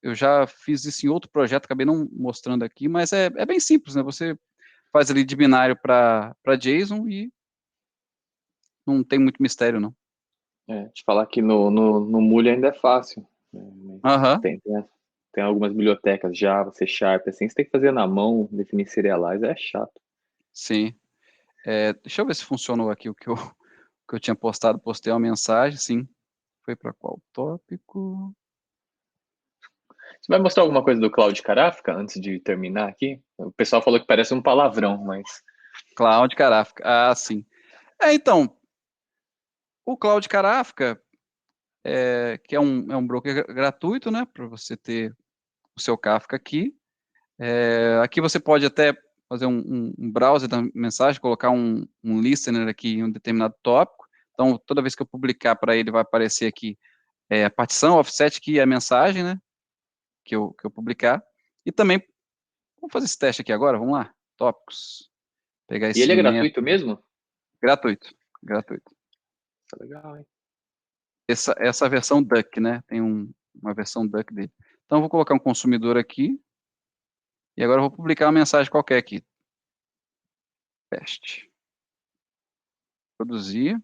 Eu já fiz isso em outro projeto, acabei não mostrando aqui, mas é bem simples, né? Você faz ali de binário para JSON e não tem muito mistério, não. Te falar que no Mule ainda é fácil. Tem algumas bibliotecas Java, C Sharp, assim, você tem que fazer na mão, definir serialize, é chato. Sim. Deixa eu ver se funcionou aqui o que eu tinha postado. Postei uma mensagem, sim. Foi para qual tópico? Você vai mostrar alguma coisa do Cloud Kafka antes de terminar aqui? O pessoal falou que parece um palavrão, mas... Cloud Kafka, sim. Então, o Cloud Kafka, que é um broker gratuito, né, para você ter o seu Kafka aqui. Aqui você pode até fazer um browser da mensagem, colocar um listener aqui em um determinado tópico. Então, toda vez que eu publicar para ele, vai aparecer aqui a partição, offset, que é a mensagem, né, que eu publicar. E também, vamos fazer esse teste aqui agora, vamos lá, tópicos. Pegar esse E ele é gratuito mesmo? Gratuito. Tá legal, hein? Essa versão Duck, né, tem uma versão Duck dele. Então, eu vou colocar um consumidor aqui, e agora eu vou publicar uma mensagem qualquer aqui. Teste. Produzir.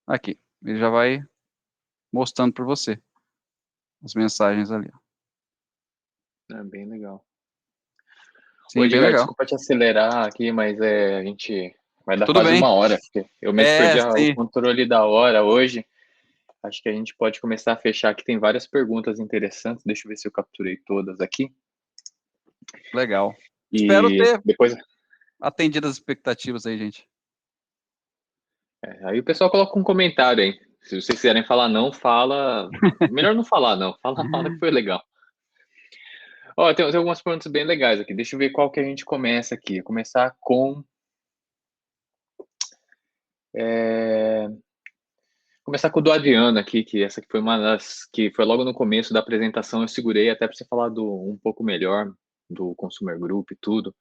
Aqui. Ele já vai mostrando para você as mensagens ali. É bem legal. Sim, bem legal. Desculpa te acelerar aqui, mas a gente vai dar Tudo quase bem. 1 hora. Eu mesmo perdi sim. o controle da hora hoje. Acho que a gente pode começar a fechar aqui. Tem várias perguntas interessantes. Deixa eu ver se eu capturei todas aqui. Legal. E Espero ter depois... atendido as expectativas aí, gente. Aí o pessoal coloca um comentário aí. Se vocês quiserem falar não, fala. Melhor não falar, não. Fala que foi legal. Tem algumas perguntas bem legais aqui. Deixa eu ver qual que a gente começa aqui. Vou começar com... Começar com o do Adriano aqui, que essa aqui foi uma das... que foi logo no começo da apresentação. Eu segurei até para você falar um pouco melhor do Consumer Group e tudo.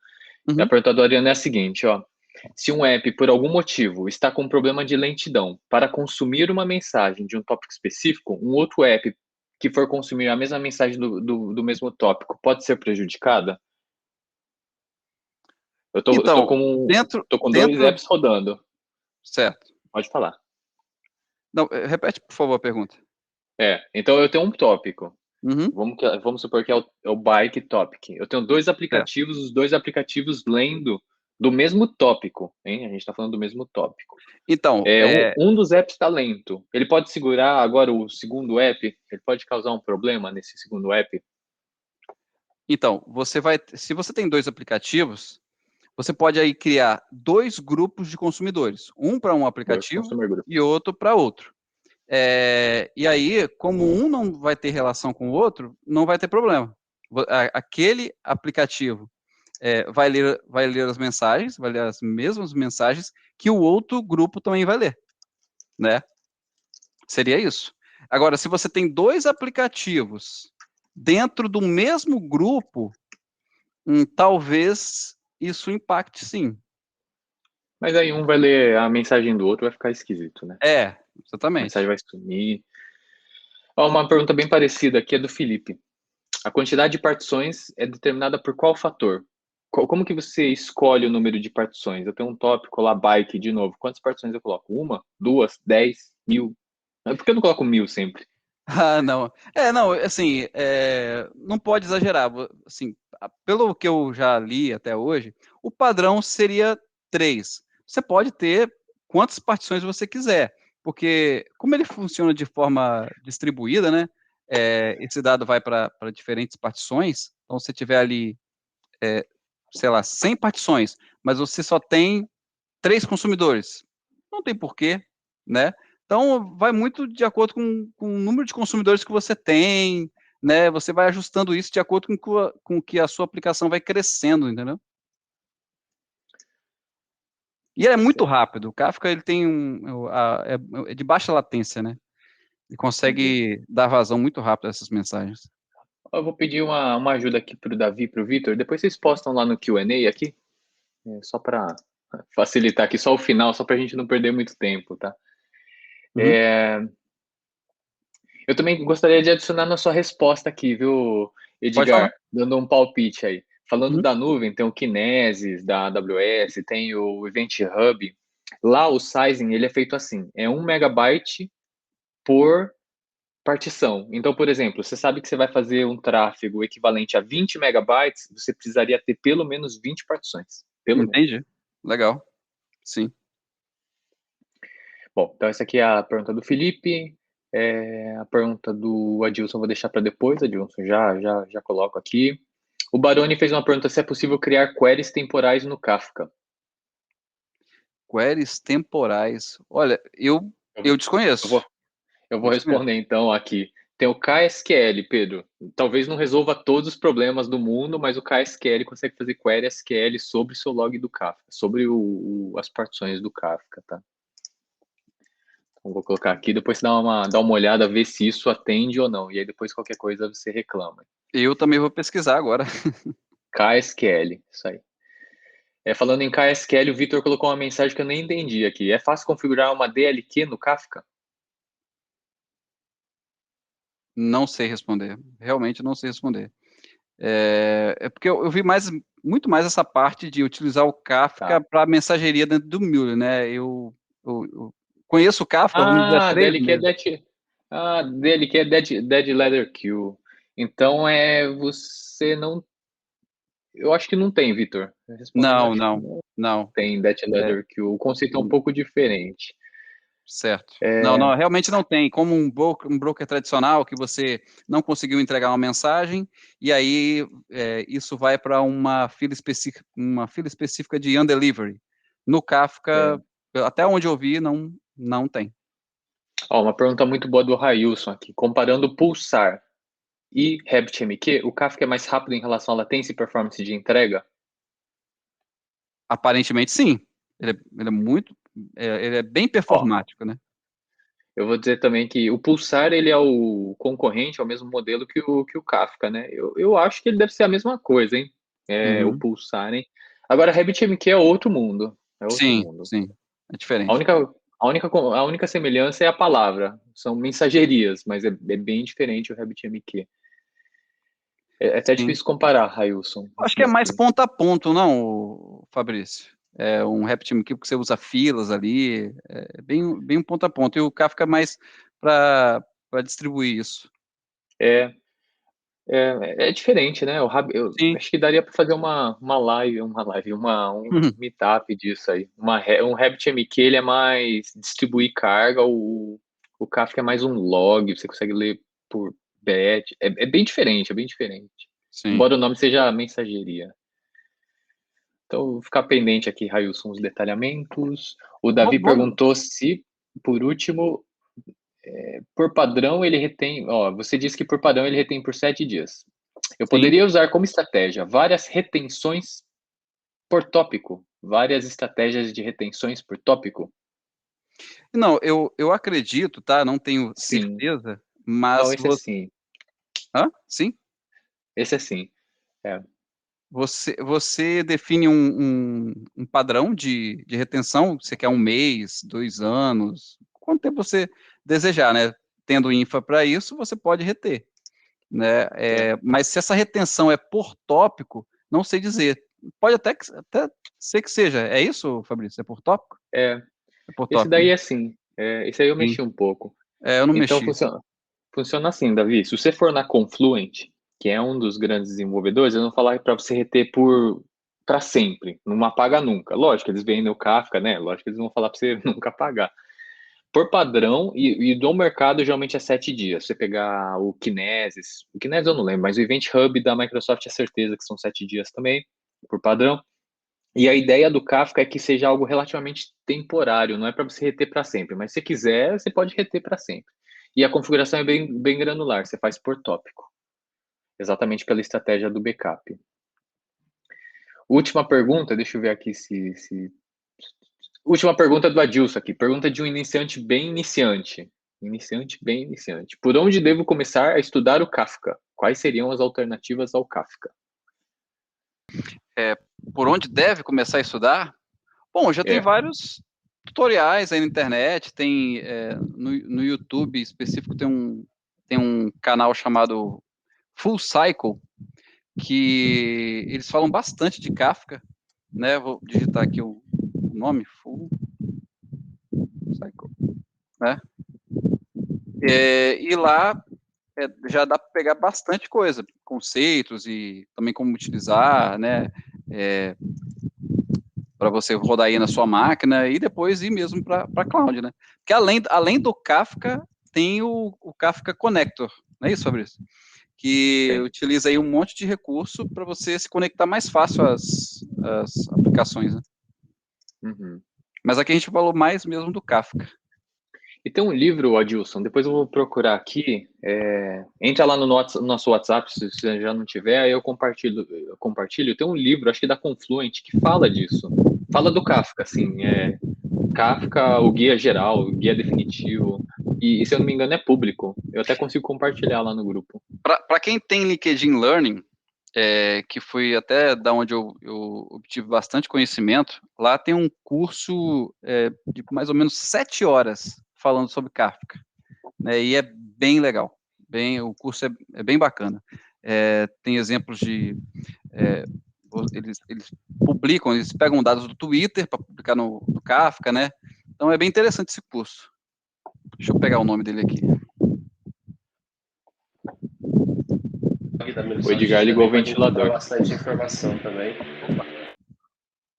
A pergunta do Adriano é a seguinte, se um app, por algum motivo, está com problema de lentidão para consumir uma mensagem de um tópico específico, um outro app que for consumir a mesma mensagem do mesmo tópico, pode ser prejudicada? Eu tô com 2 apps rodando. Certo. Pode falar. Não, repete, por favor, a pergunta. Então eu tenho um tópico. Uhum. Vamos supor que é o Bike Topic. Eu tenho 2 aplicativos, os 2 aplicativos lendo do mesmo tópico, hein? A gente está falando do mesmo tópico. Então, um dos apps está lento. Ele pode segurar agora o segundo app? Ele pode causar um problema nesse segundo app? Então, se você tem 2 aplicativos, você pode aí criar 2 grupos de consumidores. Um para um aplicativo e outro para outro. E aí, como um não vai ter relação com o outro, não vai ter problema. Aquele aplicativo vai ler as mensagens, vai ler as mesmas mensagens que o outro grupo também vai ler, né? Seria isso. Agora, se você tem 2 aplicativos dentro do mesmo grupo, talvez isso impacte sim. Mas aí um vai ler a mensagem do outro, vai ficar esquisito, né? Exatamente. A mensagem vai sumir. Uma pergunta bem parecida aqui é do Felipe. A quantidade de partições é determinada por qual fator? Como que você escolhe o número de partições? Eu tenho um tópico lá, bike, de novo. Quantas partições eu coloco? 1, 2, 10, 1000? Por que eu não coloco 1000 sempre? Ah, não. Não, assim, não pode exagerar. Assim, pelo que eu já li até hoje, o padrão seria 3. Você pode ter quantas partições você quiser, porque como ele funciona de forma distribuída, né? Esse dado vai para diferentes partições. Então, se tiver ali, sei lá, 100 partições, mas você só tem 3 consumidores, não tem porquê, né? Então, vai muito de acordo com o número de consumidores que você tem, né? Você vai ajustando isso de acordo com que a sua aplicação vai crescendo, entendeu? E é muito Certo, rápido. O Kafka, ele tem é de baixa latência, né? Ele entendi. consegue dar vazão muito rápido a essas mensagens. Eu vou pedir uma ajuda aqui pro Davi e pro Vitor. Depois vocês postam lá no Q&A aqui, só para facilitar aqui, só o final, só para a gente não perder muito tempo, tá? Uhum. Eu também gostaria de adicionar na sua resposta aqui, viu, Pode falar. Edgar? Dando um palpite aí. Falando Uhum. da nuvem, tem o Kinesis, da AWS, tem o Event Hub. Lá o sizing, ele é feito assim, é 1 megabyte por partição. Então, por exemplo, você sabe que você vai fazer um tráfego equivalente a 20 megabytes, você precisaria ter pelo menos 20 partições. Pelo menos. Entendi. Legal. Sim. Bom, então essa aqui é a pergunta do Felipe. A pergunta do Adilson eu vou deixar para depois, Adilson, já coloco aqui. O Baroni fez uma pergunta se é possível criar queries temporais no Kafka. Queries temporais. Olha, eu Eu, eu vou, desconheço. eu Eu vou desconheço. responder então aqui. Tem o KSQL, Pedro. Talvez não resolva todos os problemas do mundo, mas o KSQL consegue fazer query SQL sobre o seu log do Kafka, sobre as partições do Kafka, tá? Então, vou colocar aqui, depois você dá uma olhada, ver se isso atende ou não. E aí depois qualquer coisa você reclama. Eu também vou pesquisar agora. KSQL, isso aí. Falando em KSQL, o Vitor colocou uma mensagem que eu nem entendi aqui. É fácil configurar uma DLQ no Kafka? Não sei responder. Realmente não sei responder. Porque eu vi muito mais essa parte de utilizar o Kafka Tá. para mensageria dentro do Mule, né? Eu conheço o Kafka, vamos dizer, há Ah, 3 DLQ é meses. Dead Letter Queue. Então você não. Eu acho que não tem, Vitor. Respondendo, Não, acho que não, não não. tem Dead É, Letter Queue. O conceito é um pouco diferente. certo. Não, não, realmente não tem. Como um broker tradicional que você não conseguiu entregar uma mensagem e aí isso vai para uma fila específica de undelivery. No É. Kafka, até onde eu vi, não tem. Ó, uma pergunta muito boa do Railson aqui. Comparando o Pulsar e RabbitMQ, o Kafka é mais rápido em relação à latência e performance de entrega? Aparentemente, sim. Ele é muito, ele é bem Ó, performático, né? eu vou dizer também que o Pulsar, ele é o concorrente, é o mesmo modelo que o Kafka, né? Eu acho que ele deve ser a mesma coisa, hein? O Uhum. Pulsar, hein? Agora, RabbitMQ é outro mundo. É outro Sim, mundo. sim. É A diferente. única, a única semelhança é a palavra. São mensagerias, mas é bem diferente o RabbitMQ. É até Sim. difícil comparar, Railson, Acho que é esses mais dois. ponto a ponto, não, Fabrício? É um RabbitMQ que você usa filas ali, bem um ponto a ponto. E o Kafka é mais para distribuir isso. É, é diferente, né? Eu Sim. acho que daria para fazer um Uhum. meetup disso aí. Um RabbitMQ, ele é mais distribuir carga, o Kafka é mais um log, você consegue ler por batch. É bem diferente, é bem diferente. Sim. Embora o nome seja mensageria. Então, vou ficar pendente aqui, Railson, os detalhamentos. O Davi Vamos, perguntou se, por último, por padrão ele retém. Ó, você disse que por padrão ele retém por 7 dias. Eu sim. poderia usar como estratégia várias retenções por tópico, várias estratégias de retenções por tópico? Não, eu acredito, tá? Não tenho Sim. certeza, Não, mas esse é sim. hã? Sim? Esse é sim. É. Você define um padrão de retenção, você quer 1 mês, 2 anos, quanto tempo você desejar, né? Tendo infra para isso, você pode reter, né? É. Mas se essa retenção é por tópico, não sei dizer. Pode até ser que seja. É isso, Fabrício? É por tópico? É. É por Esse tópico, daí né? é sim. Esse aí eu Sim. mexi um pouco. Eu não Então, mexi. funciona assim, Davi. Se você for na Confluent, que é um dos grandes desenvolvedores, eles vão falar para você reter para sempre, não apaga nunca. Lógico, eles vendem o Kafka, né? Lógico que eles vão falar para você nunca apagar. Por padrão, e do mercado geralmente é 7 dias. Você pegar o Kinesis eu não lembro, mas o Event Hub da Microsoft é certeza que são 7 dias também, por padrão. E a ideia do Kafka é que seja algo relativamente temporário, não é para você reter para sempre, mas se quiser, você pode reter para sempre. E a configuração é bem granular, você faz por tópico, exatamente pela estratégia do backup. Última pergunta, deixa eu ver aqui se... Última pergunta do Adilson aqui, pergunta de um iniciante bem iniciante. Iniciante bem iniciante. Por onde devo começar a estudar o Kafka? Quais seriam as alternativas ao Kafka? Por onde deve começar a estudar? Bom, já tem vários tutoriais aí na internet, tem no YouTube específico tem um canal chamado Full Cycle, que eles falam bastante de Kafka, né? Vou digitar aqui o nome, Full Cycle, né? E lá já dá para pegar bastante coisa, conceitos e também como utilizar, né? Para você rodar aí na sua máquina e depois ir mesmo para a cloud, né? Porque além do Kafka, tem o Kafka Connector, não é isso, Fabrício? Que Sim. utiliza aí um monte de recurso para você se conectar mais fácil às aplicações, né? Uhum. Mas aqui a gente falou mais mesmo do Kafka. E tem um livro, Adilson, depois eu vou procurar aqui. Entra lá no nosso WhatsApp, se você já não tiver, aí eu compartilho. Tem um livro, acho que da Confluent, que fala disso. Fala do Kafka, assim. Kafka, o guia geral, o guia definitivo. E se eu não me engano, é público. Eu até consigo compartilhar lá no grupo. Para quem tem LinkedIn Learning, que foi até da onde eu obtive bastante conhecimento, lá tem um curso de mais ou menos 7 horas falando sobre Kafka, né, e é bem legal, o curso é bem bacana. Tem exemplos de... eles publicam, eles pegam dados do Twitter para publicar no Kafka, né? Então é bem interessante esse curso. Deixa eu pegar o nome dele aqui. O Edgar ligou o ventilador. Bastante informação também.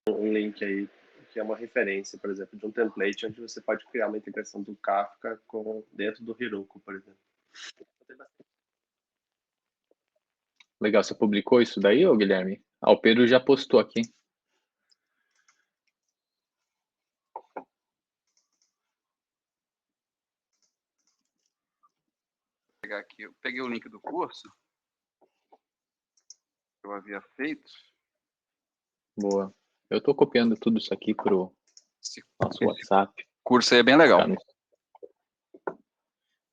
Um link aí que é uma referência, por exemplo, de um template onde você pode criar uma integração do Kafka dentro do Heroku, por exemplo. Legal, você publicou isso daí, ô Guilherme? O Pedro já postou aqui. Vou pegar aqui, eu peguei o link do curso que eu havia feito. Boa. Eu estou copiando tudo isso aqui pro nosso WhatsApp. O curso aí é bem legal.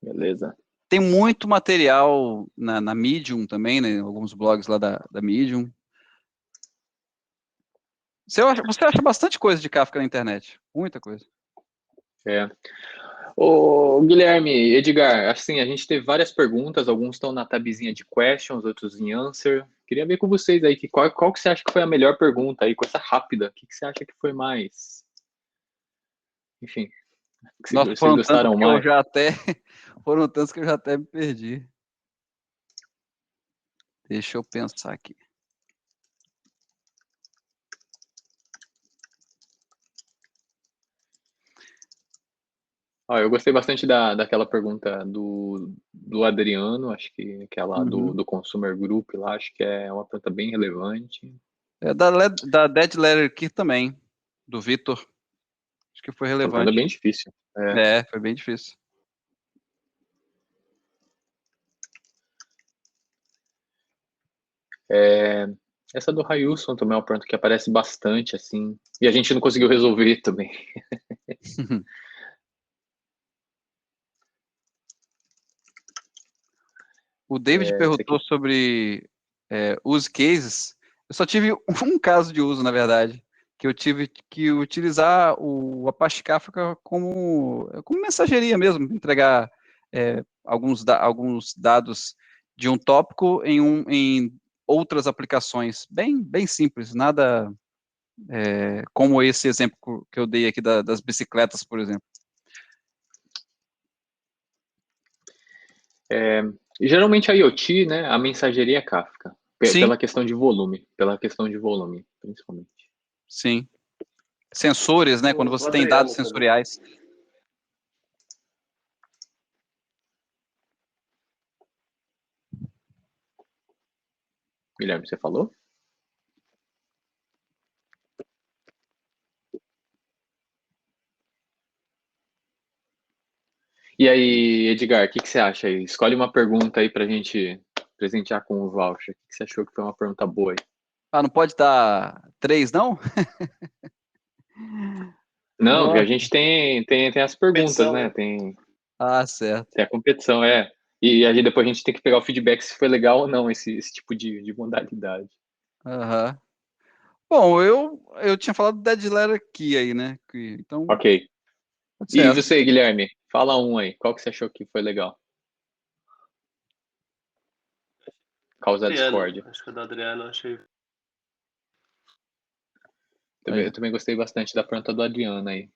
Beleza. Tem muito material na Medium também, né? Alguns blogs lá da Medium. Você acha bastante coisa de Kafka na internet. Muita coisa. Ô, Guilherme, Edgar, assim, a gente teve várias perguntas, alguns estão na tabzinha de questions, outros em answer. Queria ver com vocês aí, qual que você acha que foi a melhor pergunta aí, coisa rápida? O que você acha que foi mais... Enfim, que Nossa, vocês gostaram mais? Foram tantos que eu já até me perdi. Deixa eu pensar aqui. Eu gostei bastante daquela pergunta do Adriano, acho que aquela do Consumer Group lá, acho que é uma pergunta bem relevante. Da Dead Letter Key também, do Vitor. Acho que foi relevante. Pergunta bem difícil. Foi bem difícil. Essa do Railson também é uma pergunta que aparece bastante, assim, e a gente não conseguiu resolver também. O David perguntou sobre use cases. Eu só tive um caso de uso, na verdade, que eu tive que utilizar o Apache Kafka como mensageria mesmo, entregar alguns dados de um tópico em outras aplicações. Bem simples, nada como esse exemplo que eu dei aqui das bicicletas, por exemplo. Geralmente a IoT, né, a mensageria é Kafka, Sim, pela questão de volume, principalmente. sim. Sensores, né? Quando O você tem dados Adriano também. sensoriais. Guilherme, você falou? E aí, Edgar, o que você acha aí? Escolhe uma pergunta aí pra gente presentear com o voucher. O que você achou que foi uma pergunta boa aí? Ah, não pode dar 3, não? Não, a Nossa. gente tem as perguntas, Competição, né? né? Ah, certo. Tem a competição, é. E aí depois a gente tem que pegar o feedback se foi legal ou não esse tipo de modalidade. Aham. Bom, eu tinha falado do Dead Letter Key aí, né? Então, Ok. pode ser E essa. você, Guilherme? Fala um aí. Qual que você achou que foi legal? Causar Adriano, discórdia. acho que o do Adriano achei. Eu Aí. também gostei bastante da pergunta do Adriano aí.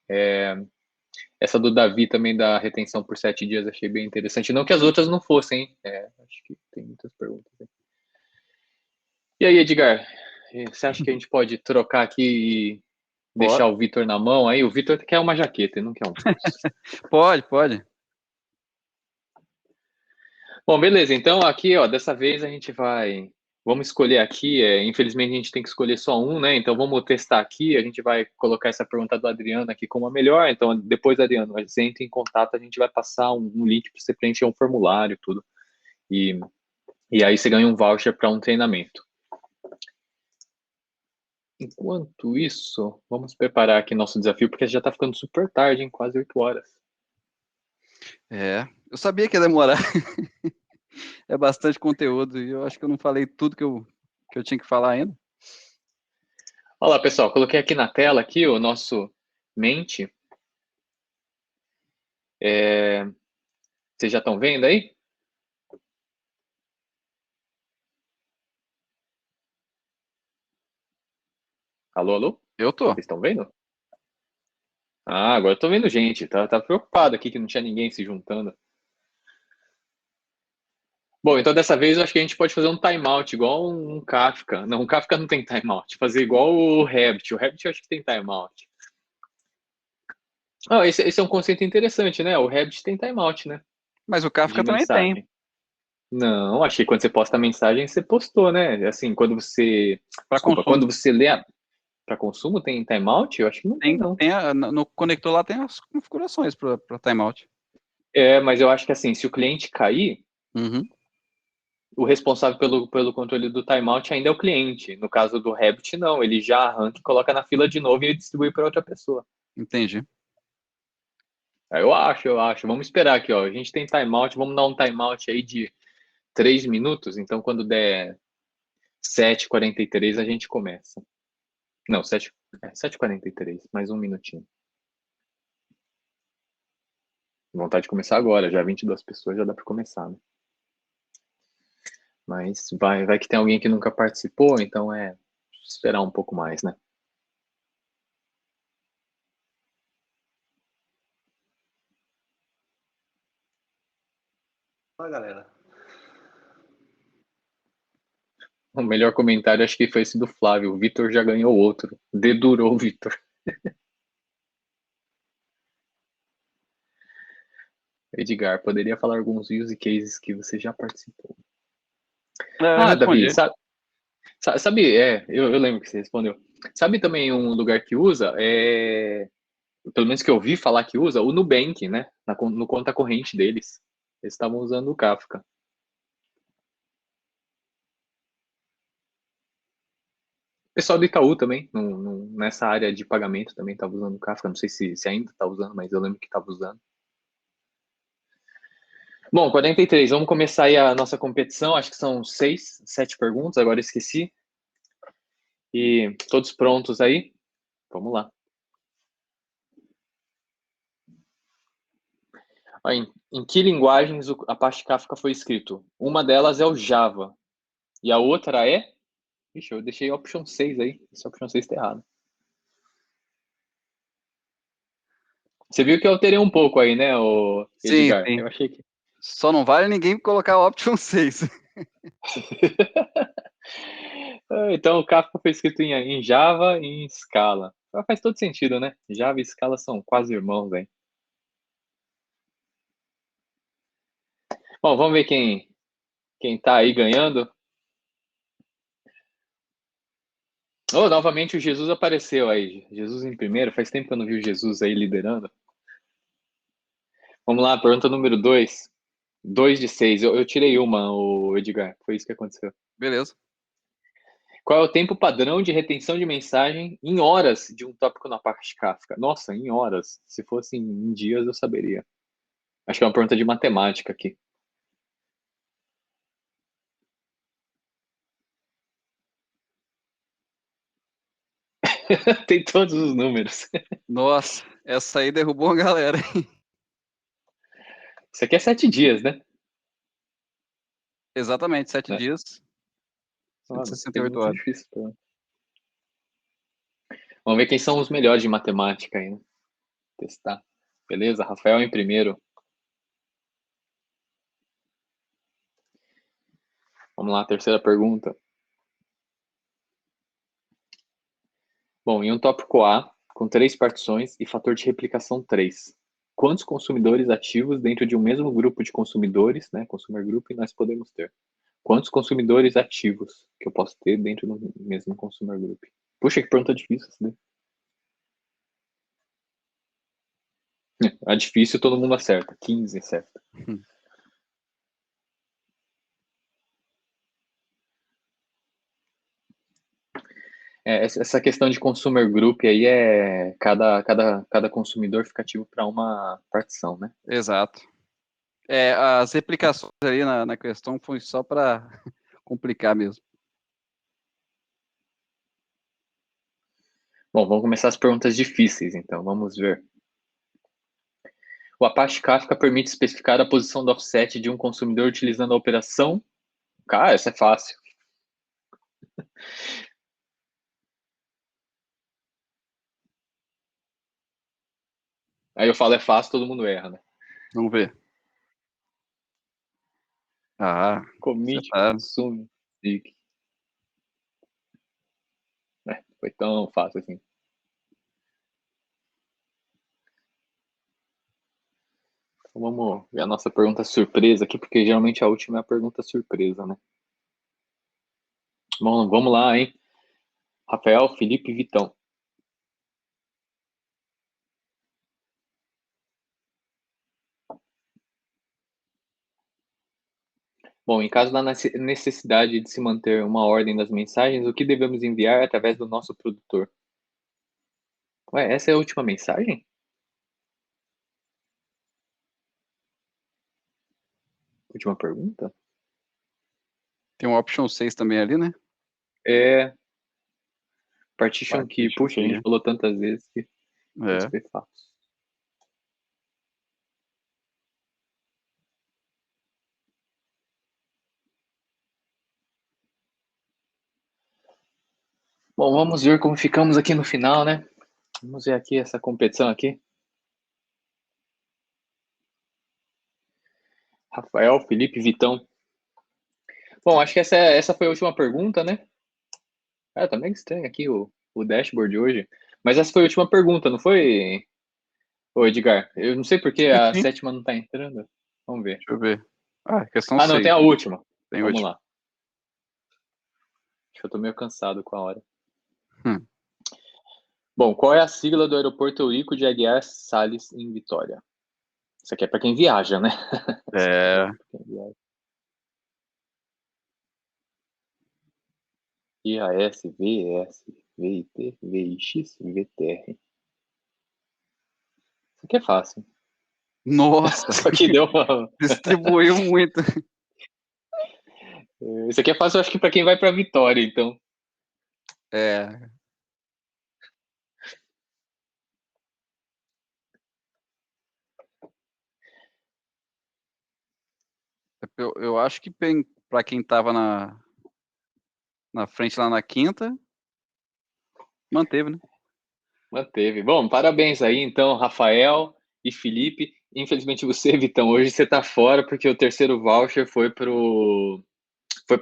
Essa do Davi também da retenção por 7 dias achei bem interessante. Não que as outras não fossem, hein? Acho que tem muitas perguntas aí. E aí, Edgar? Você acha que a gente pode trocar aqui e deixar Pode, o Vitor na mão? Aí o Vitor quer uma jaqueta e não quer um pulso. pode. Bom, beleza. Então aqui, ó, dessa vez a gente vai. Vamos escolher aqui. Infelizmente a gente tem que escolher só um, né? Então vamos testar aqui. A gente vai colocar essa pergunta do Adriano aqui como a melhor. Então depois, Adriano, você entra em contato, a gente vai passar um link para você preencher um formulário, tudo. E, e aí você ganha um voucher para um treinamento. Enquanto isso, vamos preparar aqui nosso desafio, porque já está ficando super tarde, em quase 8 horas. É, eu sabia que ia demorar. É bastante conteúdo e eu acho que eu não falei tudo que eu tinha que falar ainda. Olá, pessoal. Coloquei aqui na tela aqui o nosso Mente. Vocês já estão vendo aí? Alô, alô? Eu tô. Vocês estão vendo? Ah, agora eu tô vendo gente. Tá preocupado aqui que não tinha ninguém se juntando. Bom, então dessa vez eu acho que a gente pode fazer um timeout, igual um Kafka. Não, um Kafka não tem timeout. Fazer igual o Rabbit. O Rabbit eu acho que tem timeout. Ah, esse é um conceito interessante, né? O Rabbit tem timeout, né? Mas o De Kafka também tem. mensagem. Não, achei que quando você posta a mensagem, você postou, né? Assim, quando você. Para Desculpa, consumo. quando você lê para consumo, tem timeout? Eu acho que não tem, não. No conector lá tem as configurações para timeout. Mas eu acho que assim, se o cliente cair, Uhum, o responsável pelo controle do timeout ainda é o cliente. No caso do Rabbit, não. Ele já arranca, coloca na fila de novo e distribui para outra pessoa. entendi. Eu acho. Vamos esperar aqui, ó. A gente tem timeout, vamos dar um timeout aí de 3 minutos. Então, quando der 7h43, a gente começa. Não, 7h43, mais um minutinho. Vontade de começar agora, já 22 pessoas, já dá para começar, né? Mas vai que tem alguém que nunca participou, então esperar um pouco mais, né? Ó, galera. O melhor comentário acho que foi esse do Flávio. O Vitor já ganhou outro. Dedurou o Vitor. Edgar, poderia falar alguns use cases que você já participou? Eu Ah, Davi, respondi. sabe, eu lembro que você respondeu. Sabe também um lugar que usa, pelo menos que eu ouvi falar que usa, o Nubank, né? No conta corrente deles. Eles estavam usando o Kafka. O pessoal do Itaú também, nessa área de pagamento também estava usando o Kafka. Não sei se ainda está usando, mas eu lembro que estava usando. Bom, 43, vamos começar aí a nossa competição. Acho que são 7 perguntas, agora esqueci. E todos prontos aí? Vamos lá. Em que linguagens a Apache Kafka foi escrito? Uma delas é o Java. E a outra é. Ixi, eu deixei a option 6 aí. Essa option 6 está errada. Você viu que eu alterei um pouco aí, né, o Sim, Edgar? sim. Eu achei que. Só não vale ninguém colocar o Option 6. Então, o Kafka foi escrito em Java e em Scala. Faz todo sentido, né? Java e Scala são quase irmãos, hein? Bom, vamos ver quem tá aí ganhando. Oh, novamente o Jesus apareceu aí. Jesus em primeiro. Faz tempo que eu não vi o Jesus aí liderando. Vamos lá, pergunta número 2. 2 de 6. Eu tirei uma, o Edgar. Foi isso que aconteceu. Beleza. Qual é o tempo padrão de retenção de mensagem em horas de um tópico na Apache Kafka? Nossa, em horas. Se fosse em dias, eu saberia. Acho que é uma pergunta de matemática aqui. Tem todos os números. Nossa, essa aí derrubou a galera. Isso aqui é 7 dias, né? Exatamente, 7 Né? dias, Ah, 168 muito horas. difícil. Vamos ver quem são os melhores de matemática aí, né? Testar. Beleza? Rafael em primeiro. Vamos lá, terceira pergunta. Bom, em um tópico A, com 3 partições e fator de replicação 3, quantos consumidores ativos dentro de um mesmo grupo de consumidores, né, consumer group, nós podemos ter? Quantos consumidores ativos que eu posso ter dentro do mesmo consumer group? Puxa, que pergunta difícil essa daí. A difícil todo mundo acerta. 15 acerta. Essa questão de consumer group aí é cada consumidor fica ativo para uma partição, né? Exato. As replicações ali na questão foi só para complicar mesmo. Bom, vamos começar as perguntas difíceis, então. Vamos ver. O Apache Kafka permite especificar a posição do offset de um consumidor utilizando a operação. Cara, essa é fácil. Aí eu falo é fácil, todo mundo erra, né? Vamos ver. Ah, Commit, acertaram. consume, seek. Foi tão fácil assim. Então vamos ver a nossa pergunta surpresa aqui, porque geralmente a última é a pergunta surpresa, né? Bom, vamos lá, hein? Rafael, Felipe e Vitão. Bom, em caso da necessidade de se manter uma ordem das mensagens, o que devemos enviar através do nosso produtor? Ué, essa é a última mensagem? Última pergunta? Tem um Option 6 também ali, né? É. Partition key. Partition Puxa, a gente key. falou tantas vezes que isso É. foi fácil. Bom, vamos ver como ficamos aqui no final, né? Vamos ver aqui essa competição aqui. Rafael, Felipe, Vitão. Bom, acho que essa foi a última pergunta, né? Tá meio estranho aqui o dashboard hoje. Mas essa foi a última pergunta, não foi, ô Edgar? Eu não sei por que a Sim. sétima não tá entrando. Vamos ver. Deixa eu ver. Questão Ah, não, 6. tem a última. Tem Vamos último. lá. Acho que eu tô meio cansado com a hora. Bom, qual é a sigla do aeroporto Eurico de Aguiar Salles, em Vitória? Isso aqui é para quem viaja, né? IAS, VES, VIT, VIX, VTR. Isso aqui é fácil. Nossa! Isso aqui deu uma... Distribuiu muito. Isso aqui é fácil, eu acho que para quem vai para Vitória, então. Eu acho que para quem estava na frente lá na quinta, manteve, né? Manteve. Bom, parabéns aí, então, Rafael e Felipe. infelizmente você, Vitão, hoje você tá fora porque o terceiro voucher foi para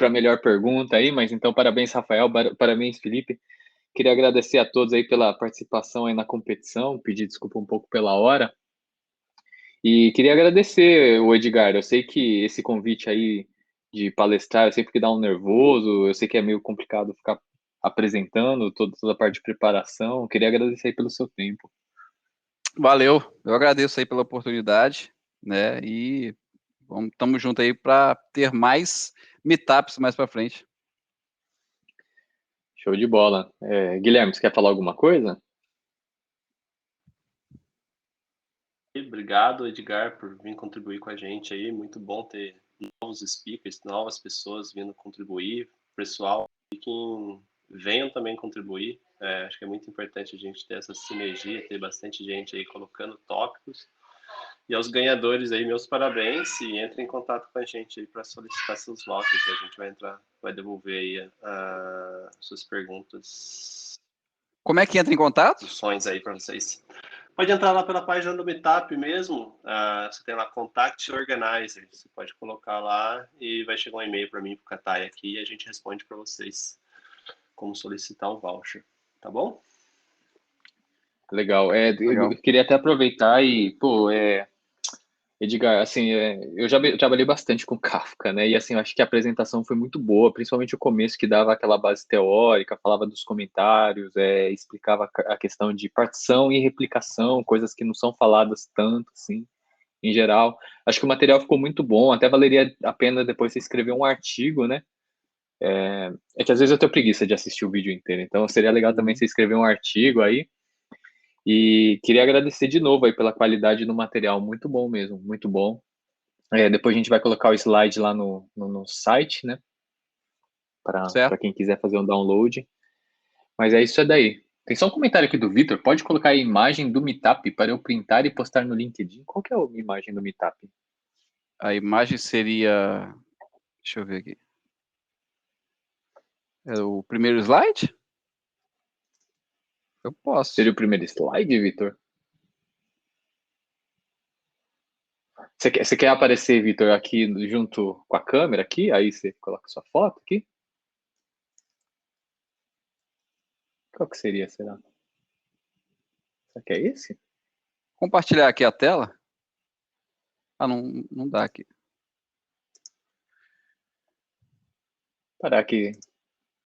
a melhor pergunta aí, mas então parabéns, Rafael, parabéns, Felipe. Queria agradecer a todos aí pela participação aí na competição, pedir desculpa um pouco pela hora. E queria agradecer o Edgar. Eu sei que esse convite aí de palestrar, eu sempre que dá um nervoso, eu sei que é meio complicado ficar apresentando toda a parte de preparação. Queria agradecer aí pelo seu tempo. Valeu, eu agradeço aí pela oportunidade, né? E estamos juntos aí para ter mais meetups mais para frente. Show de bola. Guilherme, você quer falar alguma coisa? Obrigado, Edgar, por vir contribuir com a gente aí. Muito bom ter novos speakers, novas pessoas vindo contribuir. Pessoal, que venham também contribuir. Acho que é muito importante a gente ter essa sinergia, ter bastante gente aí colocando tópicos. E aos ganhadores aí, meus parabéns, e entre em contato com a gente aí para solicitar seus vouchers. A gente vai devolver aí as suas perguntas. Como é que entra em contato? Opções aí para vocês. Pode entrar lá pela página do Meetup mesmo. Você tem lá Contact Organizer. Você pode colocar lá e vai chegar um e-mail para mim, para o Katai aqui, e a gente responde para vocês como solicitar o voucher. Tá bom? Legal. Legal. Eu queria até aproveitar e, Edgar, assim, eu já trabalhei bastante com Kafka, né? E assim, eu acho que a apresentação foi muito boa, principalmente o começo que dava aquela base teórica, falava dos comentários, explicava a questão de partição e replicação, coisas que não são faladas tanto, assim, em geral. Acho que o material ficou muito bom, até valeria a pena depois você escrever um artigo, né? É que às vezes eu tenho preguiça de assistir o vídeo inteiro, então seria legal também você escrever um artigo aí. E queria agradecer de novo aí pela qualidade do material, muito bom mesmo, muito bom. Depois a gente vai colocar o slide lá no site, né? Para quem quiser fazer um download. Mas é isso daí. Tem só um comentário aqui do Vitor. Pode colocar a imagem do Meetup para eu printar e postar no LinkedIn. Qual que é a imagem do Meetup? A imagem seria... Deixa eu ver aqui. É o primeiro slide? Eu posso. Seria o primeiro slide, Vitor? Você quer aparecer, Vitor, aqui junto com a câmera aqui? Aí você coloca sua foto aqui? Qual que seria, será? Será que é esse? Compartilhar aqui a tela? Não dá aqui. Parar aqui.